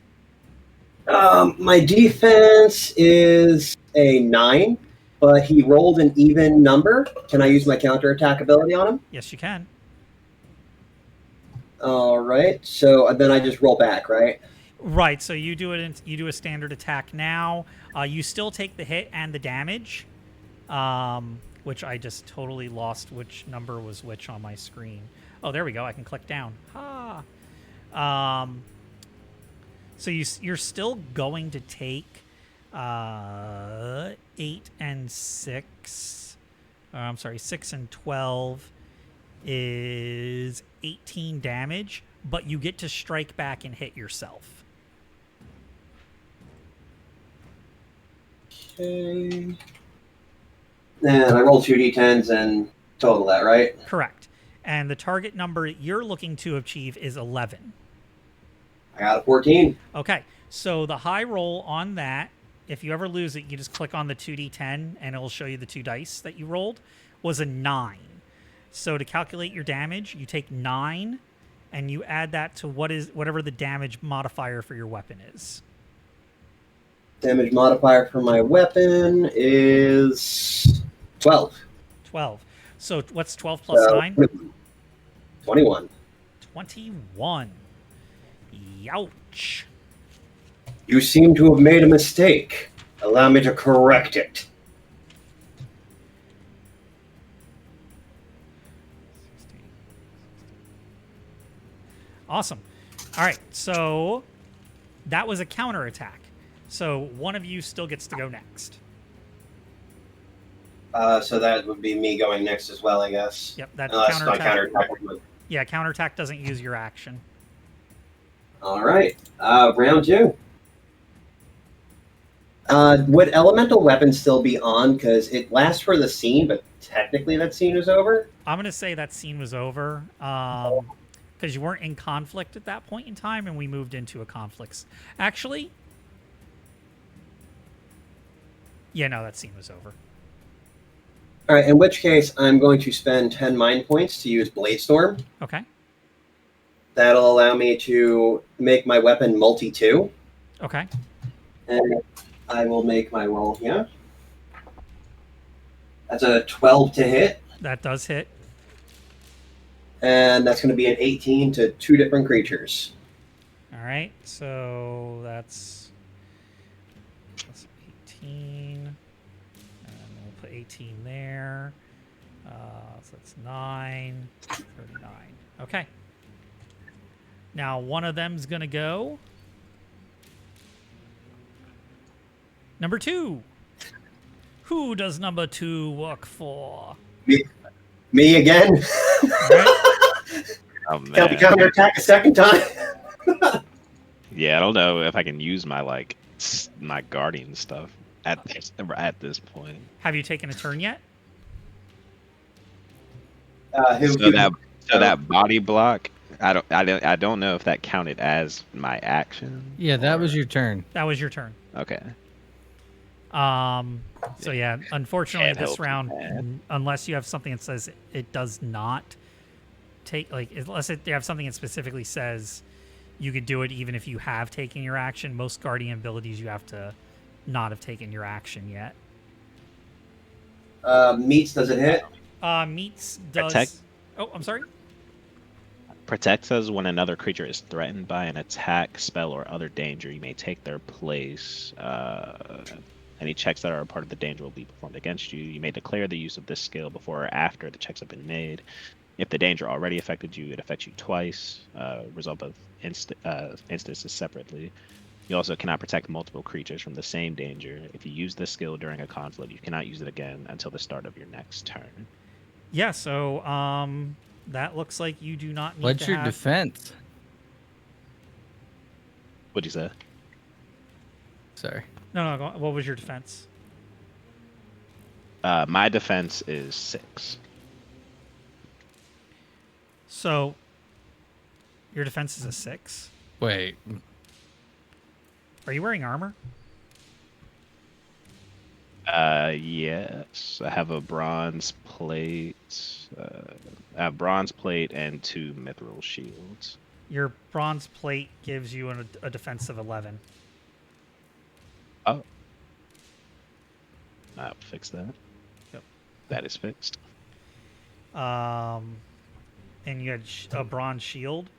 My defense is a 9, but he rolled an even number. Can I use my counterattack ability on him? Yes, you can. All right. So then I just roll back, right? Right. So you do it. You do a standard attack now. You still take the hit and the damage, which I just totally lost. Which number was which on my screen? Oh, there we go. I can click down. Ha. So you're still going to take 8 and 6. I'm sorry, 6 and 12 is 18 damage, but you get to strike back and hit yourself. Okay. And I roll 2d10s and total that, right? Correct. And the target number you're looking to achieve is 11. I got a 14. Okay, so the high roll on that, if you ever lose it, you just click on the 2d10 and it'll show you the 2 dice that you rolled, was a 9. So to calculate your damage, you take 9 and you add that to whatever the damage modifier for your weapon is. Damage modifier for my weapon is 12. 12. So what's 12 plus 9? 21. 21. Youch. You seem to have made a mistake. Allow me to correct it. Awesome. All right, so that was a counterattack. So one of you still gets to go next. So that would be me going next as well, I guess. Yep, that Unless my counterattack. counterattack. Yeah, counterattack doesn't use your action. All right. Round 2. Would elemental weapons still be on? Because it lasts for the scene, but technically that scene is over. I'm going to say that scene was over because you weren't in conflict at that point in time, and we moved into a conflict. Actually, yeah, no, that scene was over. All right. In which case, I'm going to spend 10 mind points to use Blade Storm. Okay. That'll allow me to make my weapon multi-2. Okay. And I will make my roll here. That's a 12 to hit. That does hit. and that's going to be an 18 to 2 different creatures. All right, so that's 18, and we'll put 18 there. So that's 9, 39. Okay. Now one of them's gonna go. Number 2. Who does number 2 work for? Me again? Right? Oh, Can we man. counterattack a second time? Yeah, I don't know if I can use my my guardian stuff at this point. Have you taken a turn yet? So that body block, I don't know if that counted as my action. Yeah, that was your turn. That was your turn. Okay. So yeah, unfortunately Can't this help round, that. unless you have something that says it does not take, unless you have something that specifically says you could do it even if you have taken your action, most guardian abilities you have to not have taken your action yet. Meats, does it hit? Meats does. Protect. Oh, I'm sorry. Protect says when another creature is threatened by an attack, spell, or other danger, you may take their place. Any checks that are a part of the danger will be performed against you. You may declare the use of this skill before or after the checks have been made. If the danger already affected you, it affects you twice. Result of instances separately. You also cannot protect multiple creatures from the same danger. If you use this skill during a conflict, you cannot use it again until the start of your next turn. Yeah. So that looks like you do not need What's to your have... defense? What'd you say? Sorry. No. What was your defense? My defense is 6. So your defense is a 6. Wait. Are you wearing armor? Yes. I have a bronze plate. I have bronze plate and 2 mithril shields. Your bronze plate gives you a defense of 11. Oh. I'll fix that. Yep. That is fixed. And you had a bronze shield.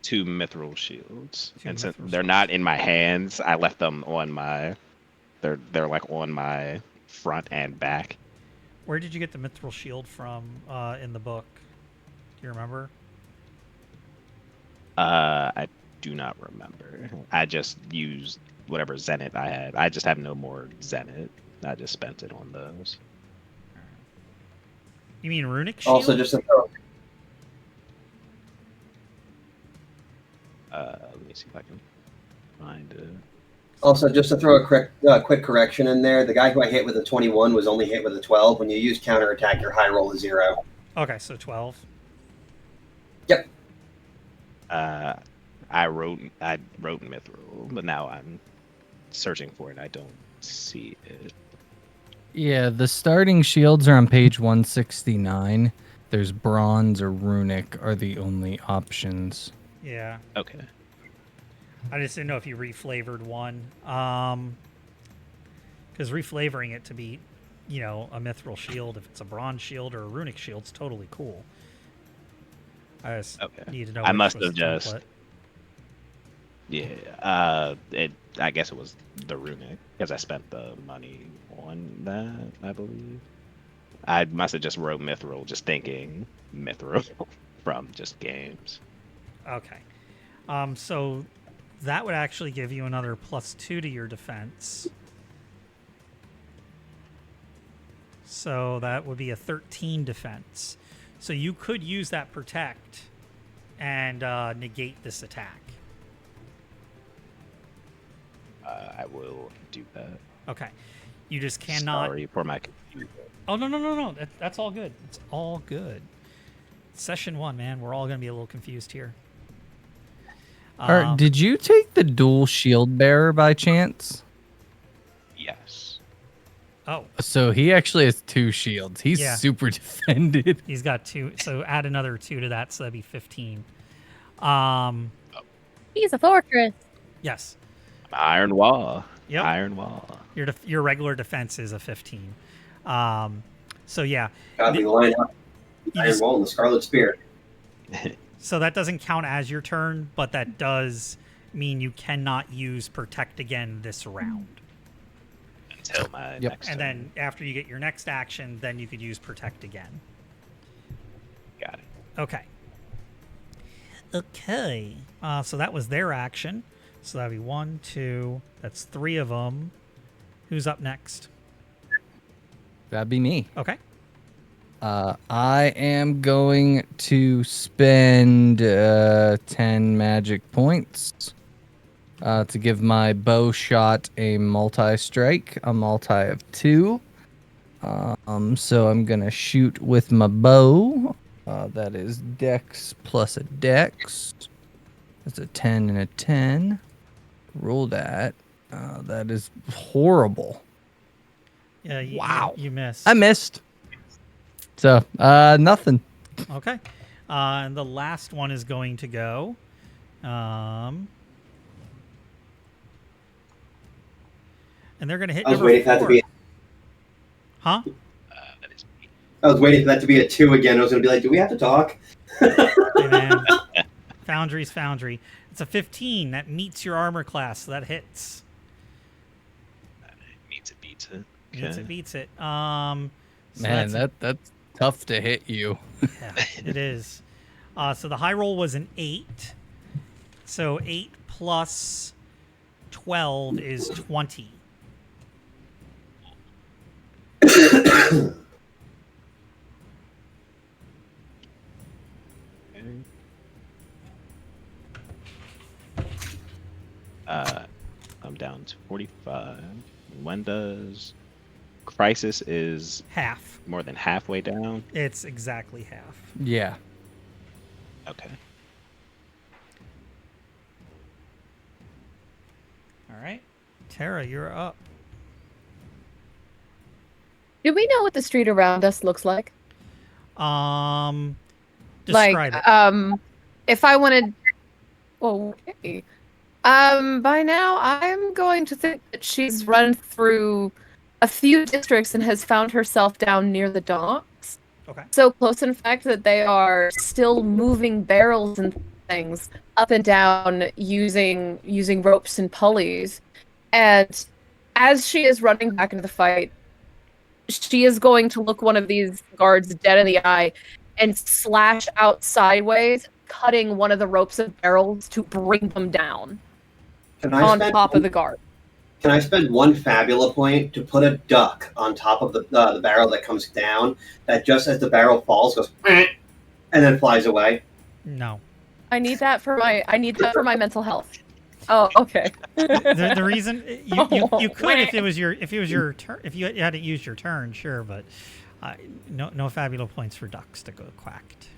2 mithril shields. Two And since mithril they're shields. not in my hands, I left them on my... They're like on my front and back. Where did you get the mithril shield from in the book? Do you remember? I do not remember. I just used whatever Zenith I had. I just have no more Zenith. I just spent it on those. You mean runic shield? Also, just a throw. Let me see if I can find it. Also, just to throw a quick correction in there, the guy who I hit with a 21 was only hit with a 12. When you use counterattack, your high roll is 0. Okay, so 12. Yep. I wrote mithril, but now I'm searching for it. I don't see it. Yeah, the starting shields are on page 169. There's bronze or runic are the only options. Yeah. Okay. I just didn't know if you reflavored one. Because reflavoring it to be, a mithril shield, if it's a bronze shield or a runic shield, it's totally cool. I just need to know. I which must was have the just. template. Yeah. I guess it was the runic because I spent the money on that. I believe. I must have just wrote mithril, just thinking mithril from just games. Okay. So that would actually give you another +2 to your defense. So that would be a 13 defense. So you could use that protect and negate this attack. I will do that. Okay. You just cannot... Sorry for my confusion. Oh, no. That's all good. It's all good. Session 1, man. We're all going to be a little confused here. Did you take the dual shield bearer by chance? Yes. Oh, So he actually has 2 shields. He's Yeah. super defended. he's got 2. So add another 2 to that, so that'd be 15. He's a fortress. Yes. Iron Wall. Yep. Iron Wall. Your regular defense is a 15. So yeah. God, we line up. Iron Wall and the Scarlet Spear. So that doesn't count as your turn, but that does mean you cannot use Protect again this round. Until my next And turn. then after you get your next action, then you could use Protect again. Got it. Okay. Okay. So that was their action. So that'd be 1, 2. That's 3 of them. Who's up next? That'd be me. Okay. I am going to spend 10 magic points to give my bow shot a multi-strike, a multi of 2. So I'm going to shoot with my bow. That is dex plus a dex. That's a 10 and a 10. Roll that. That is horrible. Yeah. Wow. You missed. I missed. So, nothing. Okay. And the last one is going to go. And they're going to hit I was number waiting for that to 4. be. Huh? That is me. I was waiting for that to be a 2 again. I was going to be like, do we have to talk? Hey, man. Foundry's Foundry. It's a 15. That meets your armor class, so that hits. Meets it, beats it. Meets it, beats it. So Man, that's tough to hit you. yeah, it is. So the high roll was an 8. So 8 plus 12 is 20. I'm down to 45. When does Crisis is Half. more than halfway down? It's exactly half. Yeah. Okay. All right. Tara, you're up. Do we know what the street around us looks like? Describe Like, it. if I wanted, okay. By now I'm going to think that she's run through a few districts and has found herself down near the docks. Okay. So close, in fact, that they are still moving barrels and things up and down using ropes and pulleys. And as she is running back into the fight, she is going to look one of these guards dead in the eye and slash out sideways, cutting one of the ropes of barrels to bring them down Can I on spend top of the guard. Can I spend 1 Fabula point to put a duck on top of the barrel that comes down, that just as the barrel falls goes and then flies away? No. I need that for my mental health. Oh, okay. The reason you could if it was your turn, if you hadn't used your turn, sure, but no Fabula points for ducks to go quacked.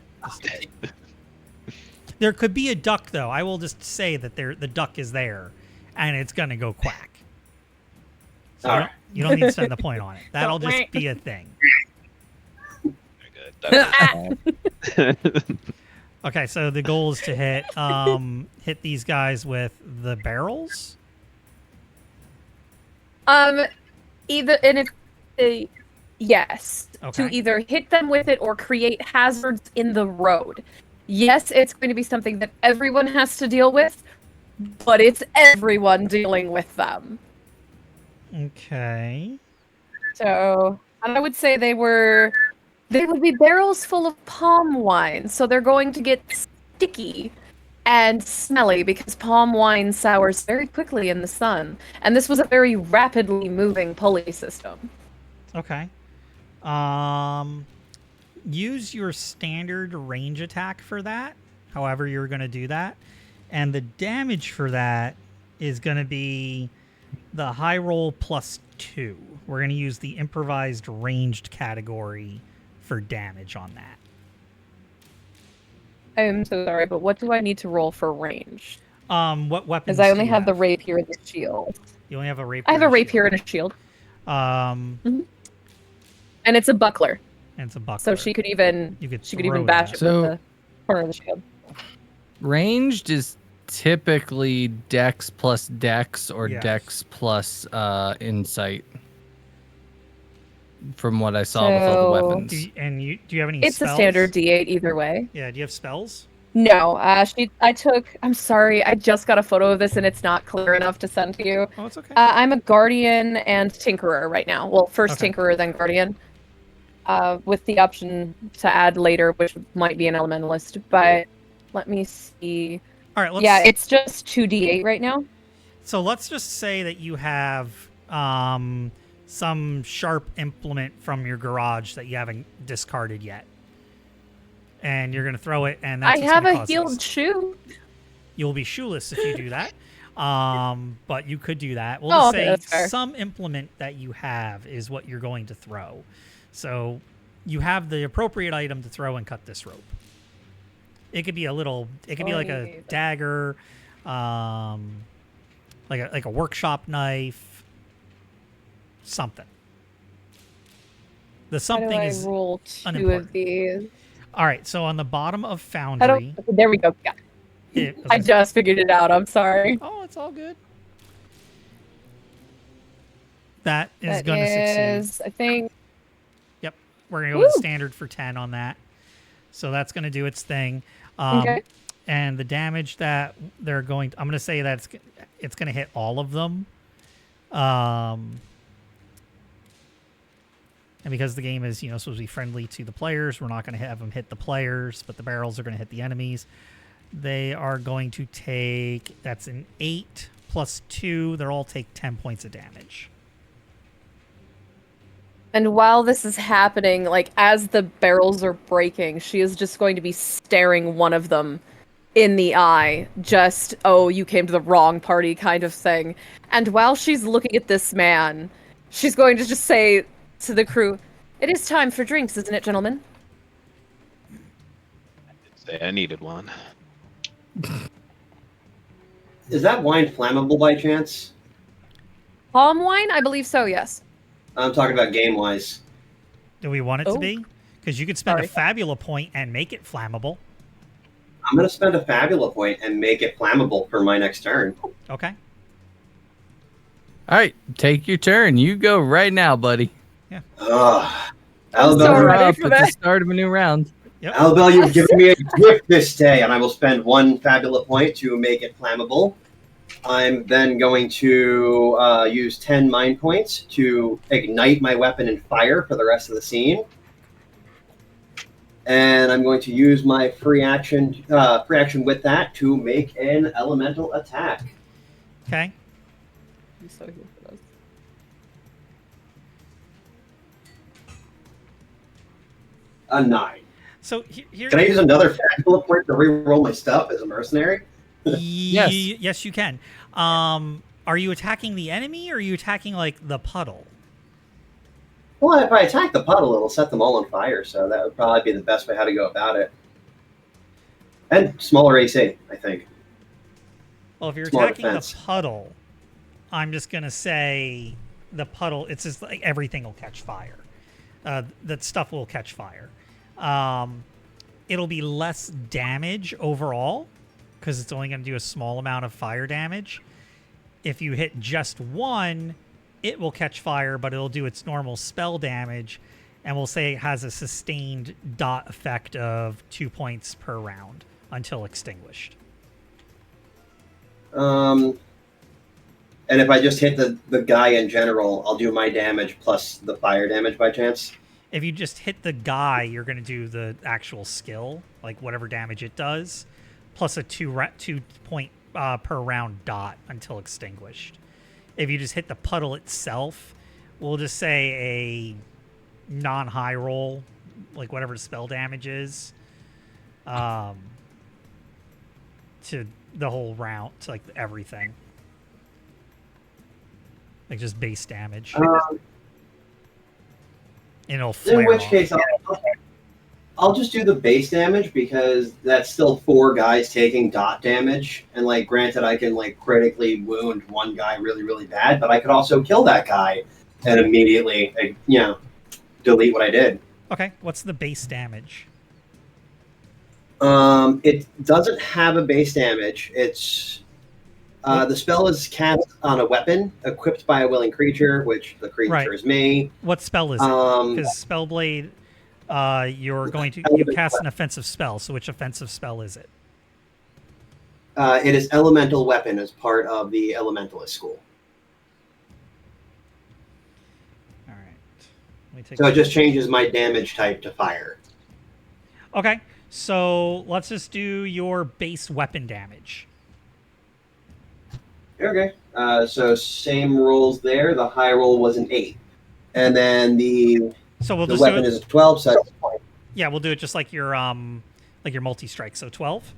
There could be a duck though. I will just say that the duck is there, and it's gonna go quack. So you don't need to spend the point on it. That'll just be a thing. Very good. Okay, so the goal is to hit these guys with the barrels. Yes, Okay. to either hit them with it or create hazards in the road. Yes, it's going to be something that everyone has to deal with, but it's everyone dealing with them. Okay. So, and I would say they would be barrels full of palm wine, so they're going to get sticky and smelly because palm wine sours very quickly in the sun. And this was a very rapidly moving pulley system. Okay. Use your standard range attack for that, however you're going to do that. And the damage for that is going to be the high roll plus 2. We're going to use the improvised ranged category for damage on that. I'm so sorry, but what do I need to roll for range? What weapons? Because I only do you have the rapier and the shield. You only have a rapier. I have a and rapier shield. and a shield. And And it's a buckler, it's a buckler. so she could even throw bash that. it So- with the corner of the shield. Ranged is typically dex plus dex or Yes. dex plus insight. from what I saw with all the So- weapons. Do you have any It's spells? a standard D8 either way. Yeah, do you have spells? No, I'm sorry, I just got a photo of this and it's not clear enough to send to you. Oh, it's okay. I'm a Guardian and Tinkerer right now. Well, first Okay. Tinkerer, then Guardian. With the option to add later, which might be an Elementalist. But let me see. All right, Yeah, it's just 2d8 right now. So let's just say that you have some sharp implement from your garage that you haven't discarded yet. And you're going to throw it, and that's I what's have gonna a cause healed this. shoe. You'll be shoeless if you do that. But you could do that. We'll Oh, just okay, say that's fair. some implement that you have is what you're going to throw. So you have the appropriate item to throw and cut this rope. It could be a little. It could be like a dagger, like a workshop knife, something. The How something do I is roll 2 unimportant. of these? all right. So on the bottom of How do? Foundry, There we go. Yeah. I just figured it out. I'm sorry. Oh, it's all good. That is That going to succeed. is, I think. Yep. We're going to go with Woo! standard for 10 on that. So that's going to do its thing. Okay. And the damage that they're going to, I'm going to say that it's going to hit all of them. And because the game is, supposed to be friendly to the players, we're not going to have them hit the players, but the barrels are going to hit the enemies. They are going to take, that's an 8 plus 2. They'll all take 10 points of damage. And while this is happening, like as the barrels are breaking, she is just going to be staring one of them in the eye, just, oh, you came to the wrong party kind of thing. And while she's looking at this man, she's going to just say to the crew, "It is time for drinks, isn't it, gentlemen?" Say I needed one. Is that wine flammable by chance? Palm wine? I believe so, yes. I'm talking about game-wise. Do we want it to Oh. be? Because you could spend a Sorry. Fabula point and make it flammable. I'm going to spend a Fabula point and make it flammable for my next turn. Okay. All right, take your turn. You go right now, buddy. Ugh. I'm so Albel, ready You're up for at that. the start of a new round. Yep. Albel, you've given me a gift this day, and I will spend 1 Fabula point to make it flammable. I'm then going to use 10 mind points to ignite my weapon and fire for the rest of the scene. And I'm going to use my free action with that to make an elemental attack. Okay. I'm so here for this. A 9. So here. Can I use another Fabula point to reroll my stuff as a mercenary? Yes. Yes, you can. Are you attacking the enemy or are you attacking like the puddle? Well, if I attack the puddle, it'll set them all on fire, so that would probably be the best way how to go about it. And smaller AC, I think. Well, if you're Small attacking defense. the puddle, I'm just gonna say the puddle. It's just like everything will catch fire. That stuff will catch fire. It'll be less damage overall because it's only going to do a small amount of fire damage. If you hit just one, it will catch fire, but it'll do its normal spell damage, and we'll say it has a sustained dot effect of 2 points per round until extinguished. And if I just hit the guy in general, I'll do my damage plus the fire damage by chance. If you just hit the guy, you're going to do the actual skill, like whatever damage it does, plus a 2 point per round dot until extinguished. If you just hit the puddle itself, we'll just say a non-high roll, like whatever the spell damage is, to the whole round, to like everything. Like just base damage. And it'll flare In which off. case, I'll just do the base damage because that's still 4 guys taking dot damage. And like, granted, I can like critically wound one guy really, really bad, but I could also kill that guy and immediately, delete what I did. Okay, what's the base damage? It doesn't have a base damage. It's The spell is cast on a weapon equipped by a willing creature, which the creature Right. is me. What spell is it? Because Spellblade, you cast an offensive spell. So which offensive spell is it? It is elemental weapon as part of the elementalist school. All right. Let me take So it just changes my damage type to fire. Okay. So let's just do your base weapon damage. Okay. So same rolls there. The high roll was an 8. And then the So we'll the just weapon do it. is a 12, so that's a point. Yeah, we'll do it just like your multi-strike. So 12.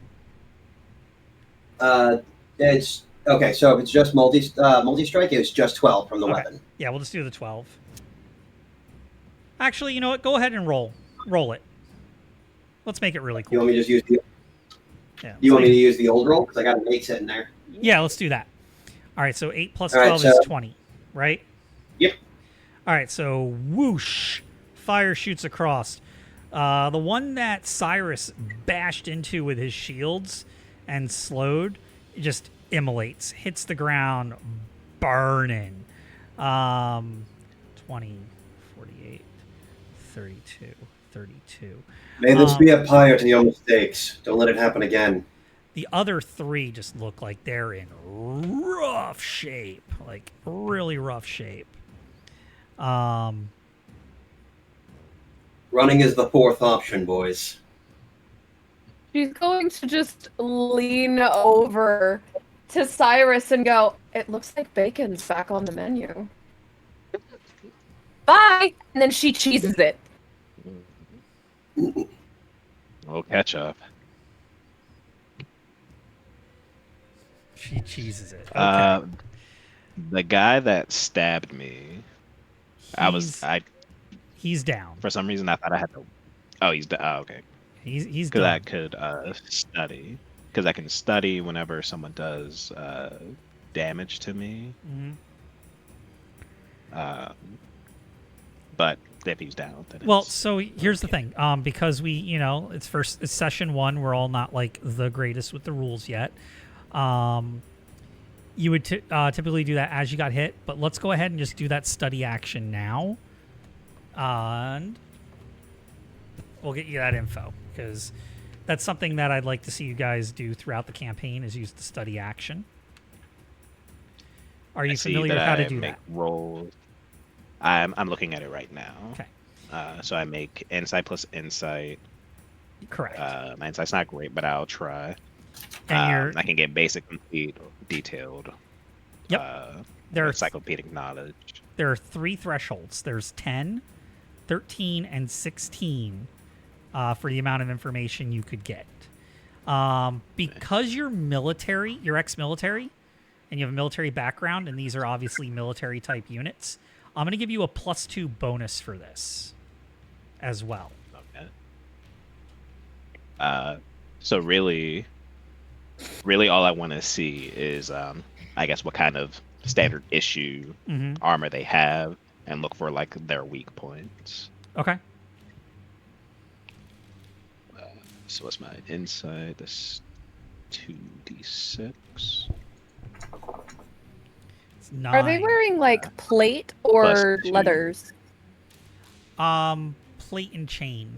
It's okay. So if it's just multi-strike, it's just 12 from the Okay. weapon. Yeah, we'll just do the 12. Actually, you know what? Go ahead and roll it. Let's make it really cool. You want me to just use the? Yeah, You want me to use the old roll because I got an 8 sitting there. Yeah, let's do that. All right, so 8 plus All right, 12 is so- 20, right? Yep. All right, so whoosh, fire shoots across. The one that Cyrus bashed into with his shields and slowed just immolates, hits the ground, burning. 20, 48, 32, 32. May this be a pyre to your mistakes. Don't let it happen again. The other 3 just look like they're in rough shape, like really rough shape. Running is the 4th option, boys. She's going to just lean over to Cyrus and go, "It looks like bacon's back on the menu. Bye!" And then she cheeses it. We'll catch up. She cheeses it. Okay. The guy that stabbed me, He's down. for some reason I thought I had to. Oh, he's oh, okay. He's Because I done. could study. Because I can study whenever someone does damage to me. Mhm. But if he's down, then Well, it's so here's the thing. Because it's session 1. We're all not like the greatest with the rules yet. You would typically do that as you got hit, but let's go ahead and just do that study action now. And we'll get you that info because that's something that I'd like to see you guys do throughout the campaign is use the study action. Are you familiar with how to do that? Rolls. I'm looking at it right now. Okay. So I make insight plus insight. Correct. My insight's not great, but I'll try. And I can get basic, complete, or detailed. Yep. There are encyclopedic knowledge. There are 3 thresholds. There's 10, 13, and 16 for the amount of information you could get. Because you're military, you're ex-military, and you have a military background, and these are obviously military-type units, I'm going to give you a +2 bonus for this as well. Okay. So really all I want to see is, I guess, what kind of standard issue armor they have, and look for like their weak points. Okay. So what's my insight? This 2d6. It's 9. Are they wearing like plate or +2. leathers? Plate and chain.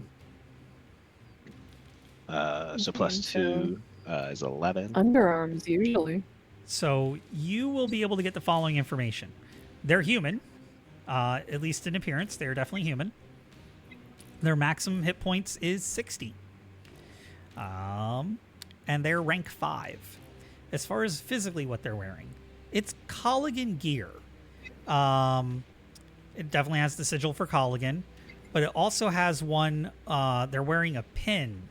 So +2 is 11. Underarms, usually. So you will be able to get the following information. They're human, at least in appearance. They're definitely human. Their maximum hit points is 60. And they're rank 5. As far as physically what they're wearing, it's Kholigen gear. It definitely has the sigil for Kholigen, but it also has one, they're wearing a pin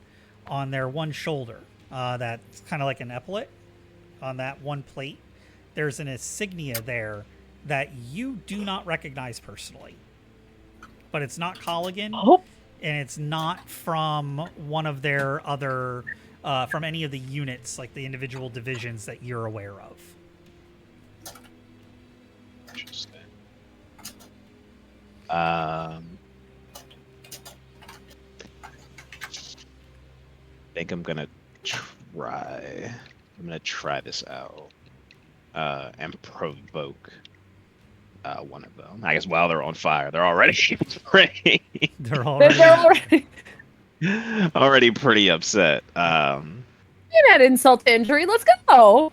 on their one shoulder. That's kind of like an epaulet on that one plate. There's an insignia there that you do not recognize personally, but it's not Kholigen, and it's not from one of their other, from any of the units, like the individual divisions that you're aware of. Interesting. I think I'm gonna try this out. and provoke one of them. I guess while they're on fire, they're already pretty, They're They're already. already pretty upset. you had insult to injury. Let's go.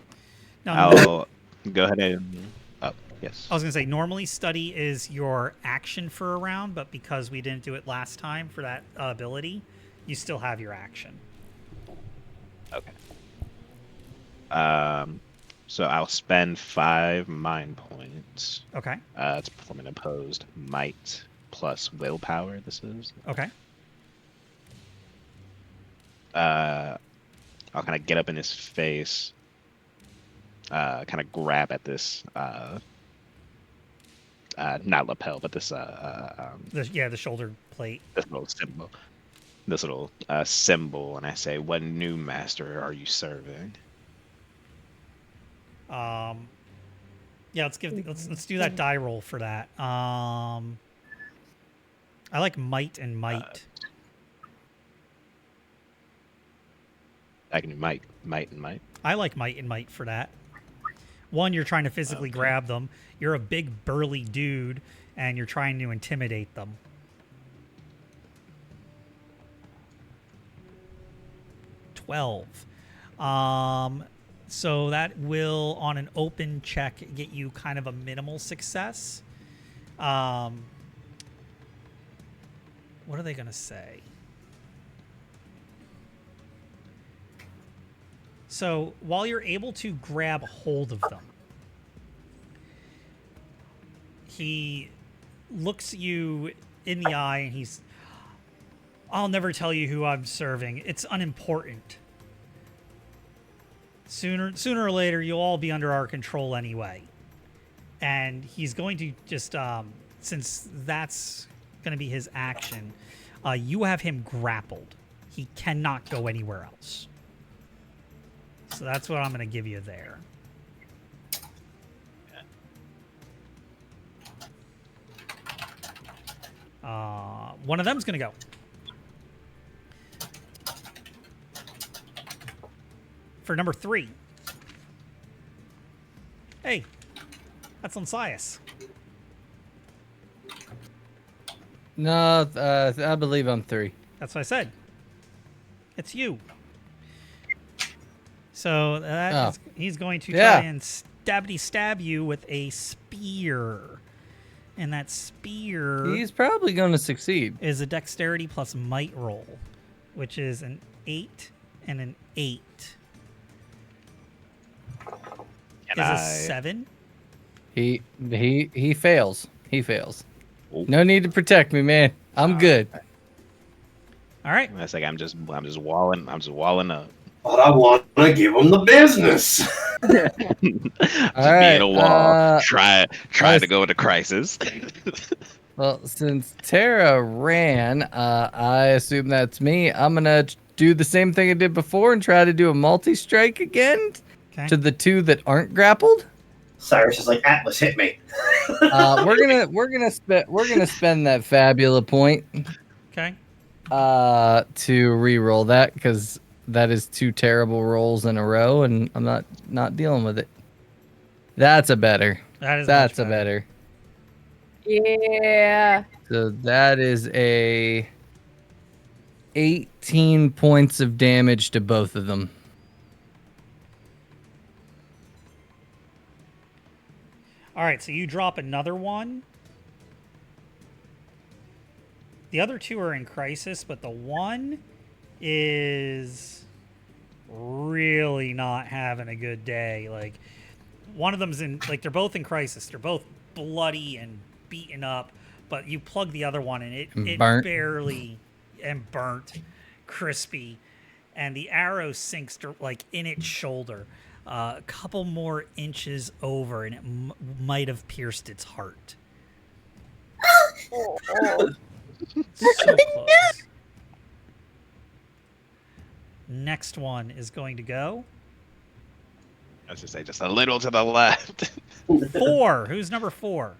Now, I'll go ahead and. Oh, yes. I was going to say, normally study is your action for a round, but because we didn't do it last time for that ability, you still have your action. Okay. So I'll spend 5 mind points. Okay. To perform an opposed might plus willpower. This is. Okay. I'll kind of get up in his face. Kind of grab at this. Not lapel, but this. The shoulder plate. This little symbol. This little symbol, and I say, "What new master are you serving?" Yeah, let's do that die roll for that. I like might and might. I can do might and might. I like might and might for that. One, you're trying to physically grab them. You're a big burly dude, and you're trying to intimidate them. So that will, on an open check, get you kind of a minimal success. What are they going to say? So while you're able to grab hold of them, he looks you in the eye and he's, "I'll never tell you who I'm serving. It's unimportant. Sooner or later, you'll all be under our control anyway." And he's going to just, since that's going to be his action, you have him grappled. He cannot go anywhere else. So that's what I'm going to give you there. One of them's going to go. For number 3. Hey, that's Lancius. No, I believe I'm 3. That's what I said. It's you. So he's going to try and stab you with a spear. And that spear... He's probably going to succeed. ...is a dexterity plus might roll, which is an 8 and an 8. Is a 7? He fails. He fails. No need to protect me, man. I'm good. All right. That's like I'm just walling up. But I want to give him the business. Just being a wall. Try to go into crisis. Well, since Tara ran, I assume that's me. I'm gonna do the same thing I did before and try to do a multi-strike again to the 2 that aren't grappled. Cyrus is like, Atlas, hit me. We're gonna spend that Fabula point. Okay. To re-roll that because that is 2 terrible rolls in a row, and I'm not dealing with it. That's a better. That's a better. Yeah. So that is a 18 points of damage to both of them. All right, so you drop another one. The other 2 are in crisis, but the one is really not having a good day. Like, one of them's in, like, they're both in crisis. They're both bloody and beaten up, but you plug the other one and it barely, and burnt, crispy, and the arrow sinks like in its shoulder, a couple more inches over, and it might have pierced its heart. So close. Next one is going to go. I was just say just a little to the left. 4. Who's number 4?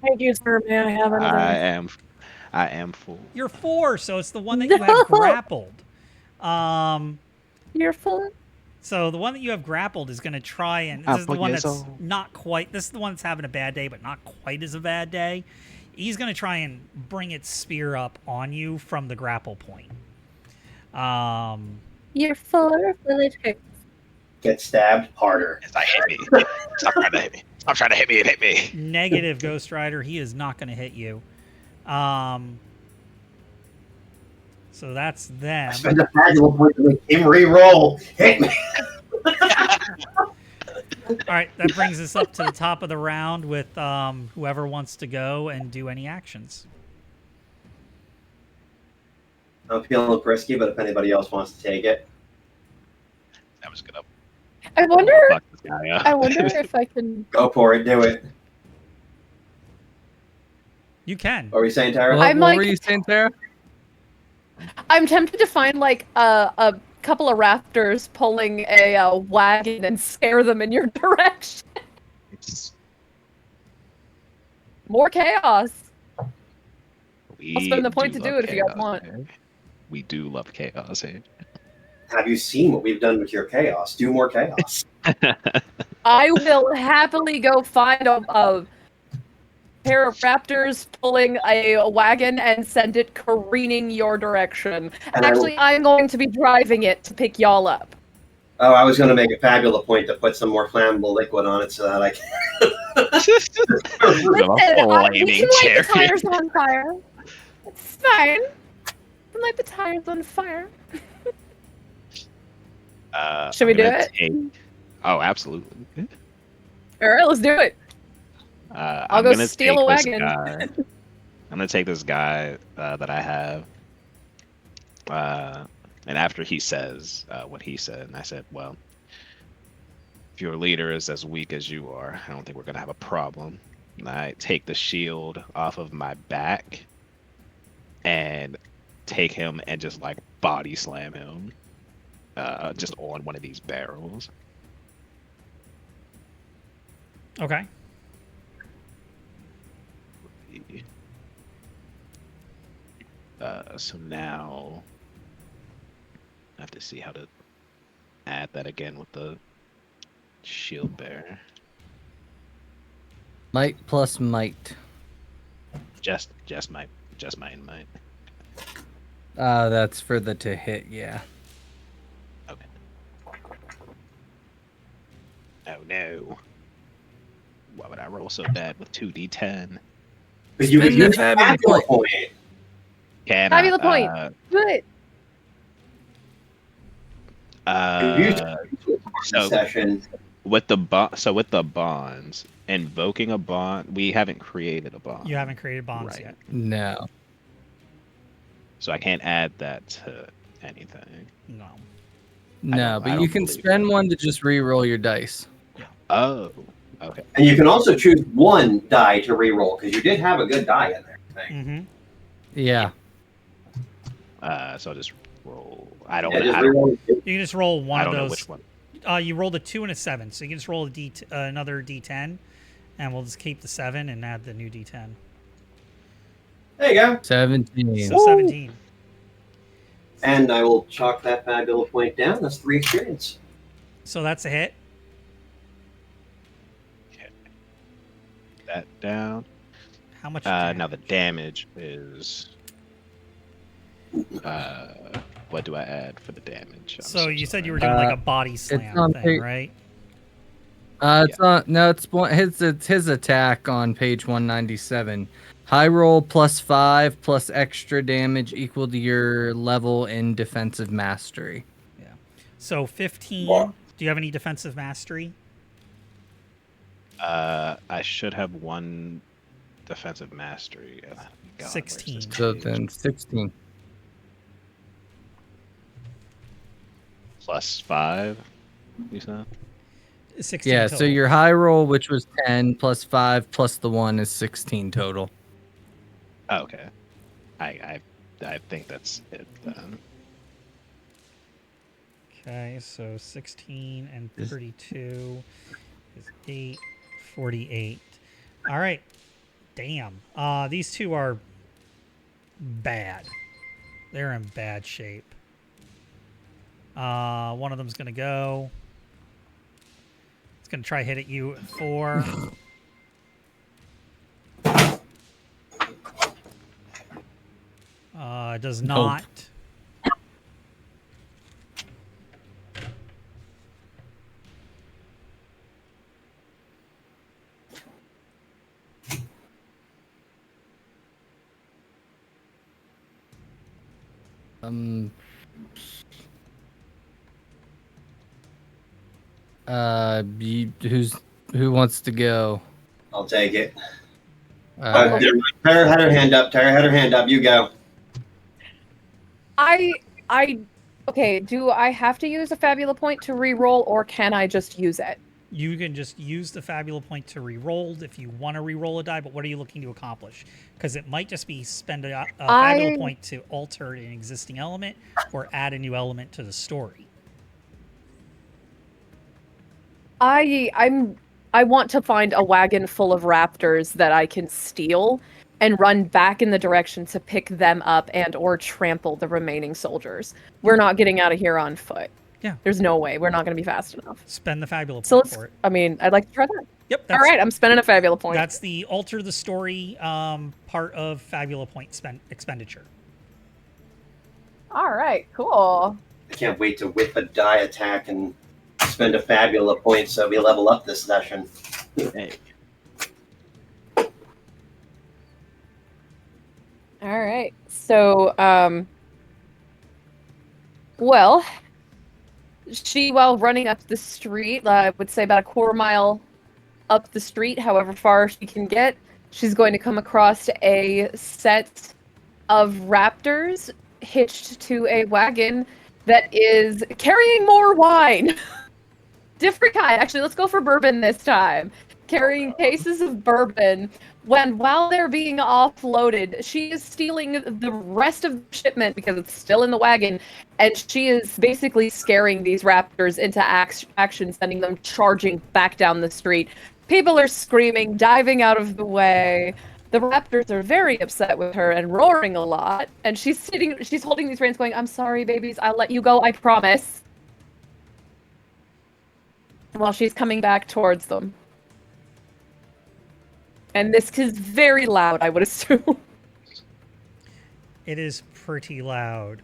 Thank you, sir. May I have another? I am full. You're 4, so it's the one that you have grappled. You're full. So the one that you have grappled is going to try and this is the one that's not quite. This is the one that's having a bad day, but not quite as a bad day. He's going to try and bring its spear up on you from the grapple point. You're full of villagers. Get stabbed harder. It's like, hit me. Stop trying to hit me. Stop trying to hit me and hit me. Negative, Ghost Rider. He is not going to hit you. So that's them. I spent a fabulous point to make him re-roll. Hit me. All right, that brings us up to the top of the round with whoever wants to go and do any actions. I'm feeling frisky, but if anybody else wants to take it. I was gonna I wonder. fuck this guy up. I wonder if I can. Go for it. Do it. You can. What were you saying, Tara? What, I'm what like- were you saying, Sarah? I'm tempted to find like a couple of raptors pulling a wagon and scare them in your direction. More chaos. I'll spend the point to do it if you guys want. We do love chaos here. Have you seen what we've done with your chaos? Do more chaos. I will happily go find a pair of raptors pulling a wagon and send it careening your direction. And I Actually, I'm going to be driving it to pick y'all up. Oh, I was going to make a fabulous point to put some more flammable liquid on it so that I can. Listen, we can light the chariot. tires on fire. It's fine. We can light the tires on fire. Should we do it? Oh, absolutely. All right, let's do it. I'll go steal a wagon. I'm gonna take this guy that I have, and after he says what he said, and I said, well, if your leader is as weak as you are, I don't think we're gonna have a problem. And I take the shield off of my back and take him and just like body slam him, just on one of these barrels. Okay. So now I have to see how to add that again with the shield bearer. Might plus might. Just might. That's for the to hit, yeah. Okay. Oh no. Why would I roll so bad with 2d10? But you could Spend the use fabulous fabulous point. point. Can Fabulous I, point. Good. So- Session. with the bonds, invoking a bond, we haven't created a bond. You haven't created bonds Right. yet. No. So I can't add that to anything. No. No, I but don't you can believe spend that. one to just re-roll your dice. Oh, okay. And you can also choose one die to re-roll because you did have a good die in there. I think. Mm-hmm. Yeah. So I'll just roll. I don't. Yeah, just I don't, re-roll. You can just roll one I of don't know those. which one. You rolled a 2 and a 7, so you can just roll another D10, and we'll just keep the 7 and add the new D10. There you go. 17. So 17. And I will chalk that fabulous point down. That's 3 experience. So that's a hit. That down. How much? Now the damage? damage is. What do I add for the damage? I'm So you said you were sorry. doing like a body slam on thing, page- right? It's on. No, it's his attack on page 197. High roll +5 plus extra damage equal to your level in defensive mastery. So 15. What? Do you have any defensive mastery? I should have 1 defensive mastery. God, where's 16. this So page? then 16. Plus 5. You said. 16. Yeah. total. So your high roll, which was 10 plus 5 plus the 1 is 16 total. Oh, okay. I think that's it then. Okay, so 16 and 32 is 8, 48. All right. Damn. These two are bad. They're in bad shape. One of them's going to go. It's going to try hit at you at 4. It does not. Who wants to go? I'll take it. Alright. Tara had her hand up. Tara had her hand up. You go. Okay, do I have to use a Fabula point to re-roll, or can I just use it? You can just use the Fabula point to re-roll if you want to re-roll a die, but what are you looking to accomplish? Because it might just be spend a Fabula point to alter an existing element or add a new element to the story. I want to find a wagon full of raptors that I can steal and run back in the direction to pick them up and or trample the remaining soldiers. We're not getting out of here on foot. Yeah. There's no way. We're not going to be fast enough. Spend the Fabula So point for it. I mean, I'd like to try that. Yep. All right, I'm spending a Fabula point. That's the alter the story part of Fabula point expenditure. All right, cool. I can't wait to whip a die attack and spend a Fabula point so we level up this session. Hey. All right. So, well, while running up the street, I would say about a quarter mile up the street, however far she can get, she's going to come across a set of raptors hitched to a wagon that is carrying more wine. Different kind. Actually, let's go for bourbon this time. Carrying cases of bourbon. While they're being offloaded, she is stealing the rest of the shipment because it's still in the wagon, and she is basically scaring these raptors into action, sending them charging back down the street. People are screaming, diving out of the way. The raptors are very upset with her and roaring a lot, and she's holding these reins going, "I'm sorry, babies, I'll let you go, I promise." While she's coming back towards them. And this is very loud, I would assume. It is pretty loud.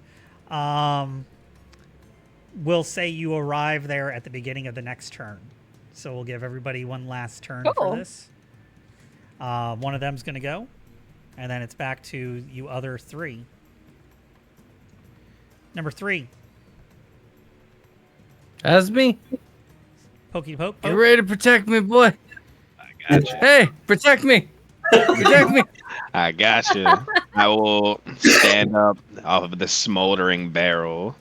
We'll say you arrive there at the beginning of the next turn. So we'll give everybody one last turn for this. One of them's going to go. And then it's back to you other 3. Number 3. That's me. Pokey poke. You ready to protect me, boy? I got you. Hey, protect me. Protect me. I got you. I will stand up off of the smoldering barrel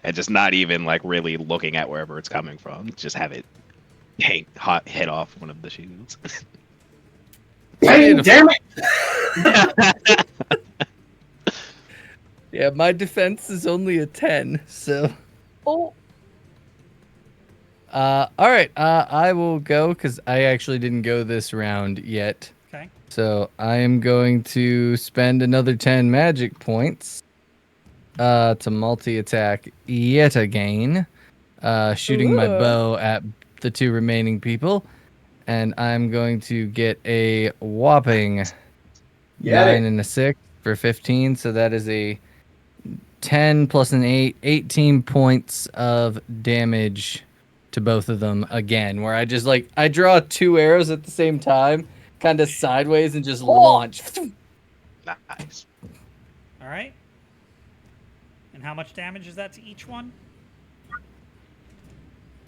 and just not even like really looking at wherever it's coming from. Just have it hit off one of the shields. Dang, damn it! Yeah, my defense is only a 10, so. Oh. All right. I will go because I actually didn't go this round yet. Okay. So I am going to spend another 10 magic points to multi-attack yet again, shooting my bow at the 2 remaining people, and I'm going to get a whopping 9 and a 6 for 15. So that is a 10 plus an 8, 18 points of damage to both of them again, where I just I draw 2 arrows at the same time, kind of sideways, and just launch. Nice. All right. And how much damage is that to each one?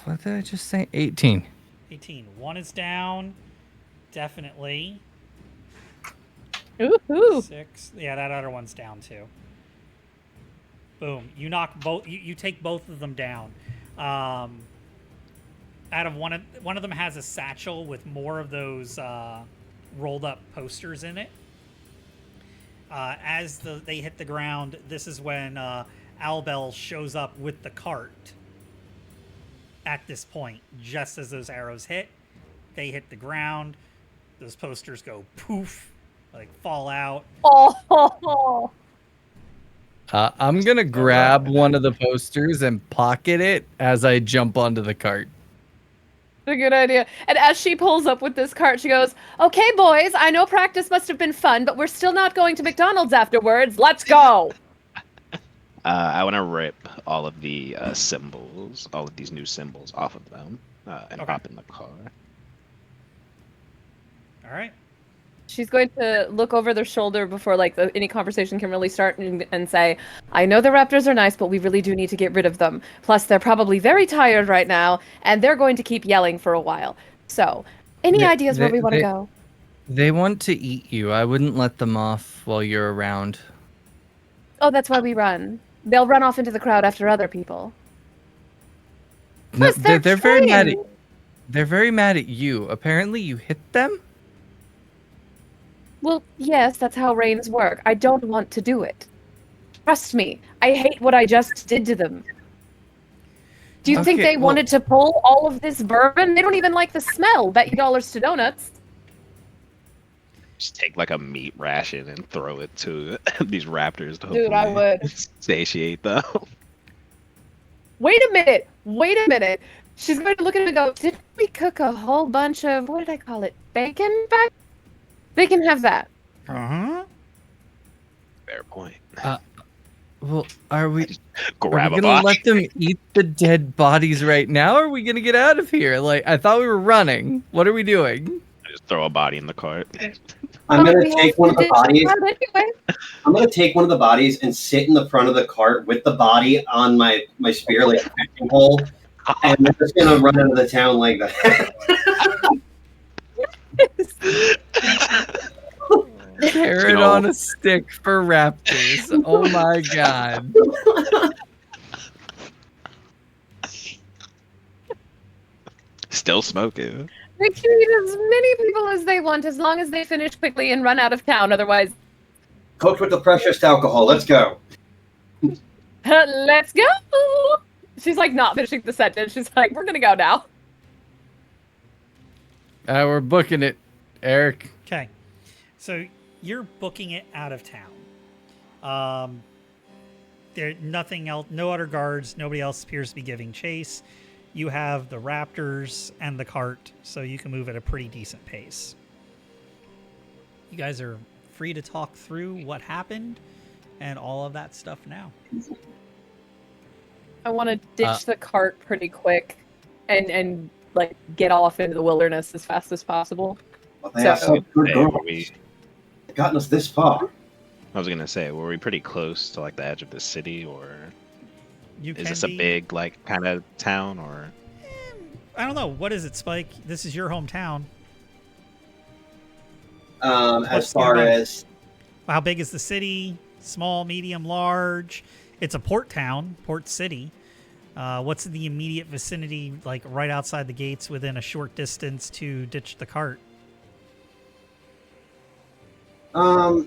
What did I just say? 18. 18. One is down. Definitely. Ooh. 6. Yeah, that other one's down too. Boom. You knock both. You take both of them down. Out of one of them has a satchel with more of those rolled up posters in it. As they hit the ground, this is when Albel shows up with the cart. At this point, just as those arrows hit, they hit the ground. Those posters go poof, fall out. Oh. I'm gonna grab one of the posters and pocket it as I jump onto the cart. A good idea. And as she pulls up with this cart, she goes, "Okay, boys, I know practice must have been fun, but we're still not going to McDonald's afterwards. Let's go." I want to rip all of the symbols, all of these new symbols off of them, and Okay. hop in the car. All right. She's going to look over their shoulder before any conversation can really start and say, "I know the raptors are nice, but we really do need to get rid of them. Plus, they're probably very tired right now, and they're going to keep yelling for a while. So, any ideas where we want to go?" They want to eat you. I wouldn't let them off while you're around. "Oh, that's why we run. They'll run off into the crowd after other people." No, Plus, they're very mad at trained. they're very mad at you. Apparently, you hit them. Well, yes, that's how reins work. I don't want to do it. Trust me, I hate what I just did to them. Do you think Okay, they well- wanted to pull all of this bourbon? They don't even like the smell. Bet you dollars to donuts. Just take like a meat ration and throw it to these raptors to Dude, I hopefully would. satiate them. Wait a minute. Wait a minute. She's going to look at him and go, "Didn't we cook a whole bunch of, what did I call it? Bacon back? They can have that." Uh-huh. Fair point. Well, are we Grab a gonna body. let them eat the dead bodies right now? Or are we gonna get out of here? Like, I thought we were running. What are we doing? Just throw a body in the cart. I'm We gonna have take one of the to ditch bodies. crowd anyway. I'm gonna take one of the bodies and sit in the front of the cart with the body on my spear like a fishing pole, and we're just gonna run out of the town like that. Carrot know- on a stick for raptors. Oh my god. Still smoking. They can eat as many people as they want as long as they finish quickly and run out of town. Otherwise, Cooked with the precious alcohol. Let's go. let's go. She's like not finishing the sentence. She's like, "We're gonna go now." We're booking it, Eric. Okay. So you're booking it out of town. There nothing else, no other guards, nobody else appears to be giving chase. You have the raptors and the cart, so you can move at a pretty decent pace. You guys are free to talk through what happened and all of that stuff now. I want to ditch the cart pretty quick, and like get off into the wilderness as fast as possible. Well, they are So- so good Hey, girls. were we- They've gotten us this far. I was gonna say, were we pretty close to like the edge of the city, or You is can this a be- big like kind of town, or I don't know. What is it, Spike? This is your hometown. As What's far nearby? as How big is the city? Small, medium, large? It's a port town, port city. What's in the immediate vicinity, like right outside the gates within a short distance to ditch the cart?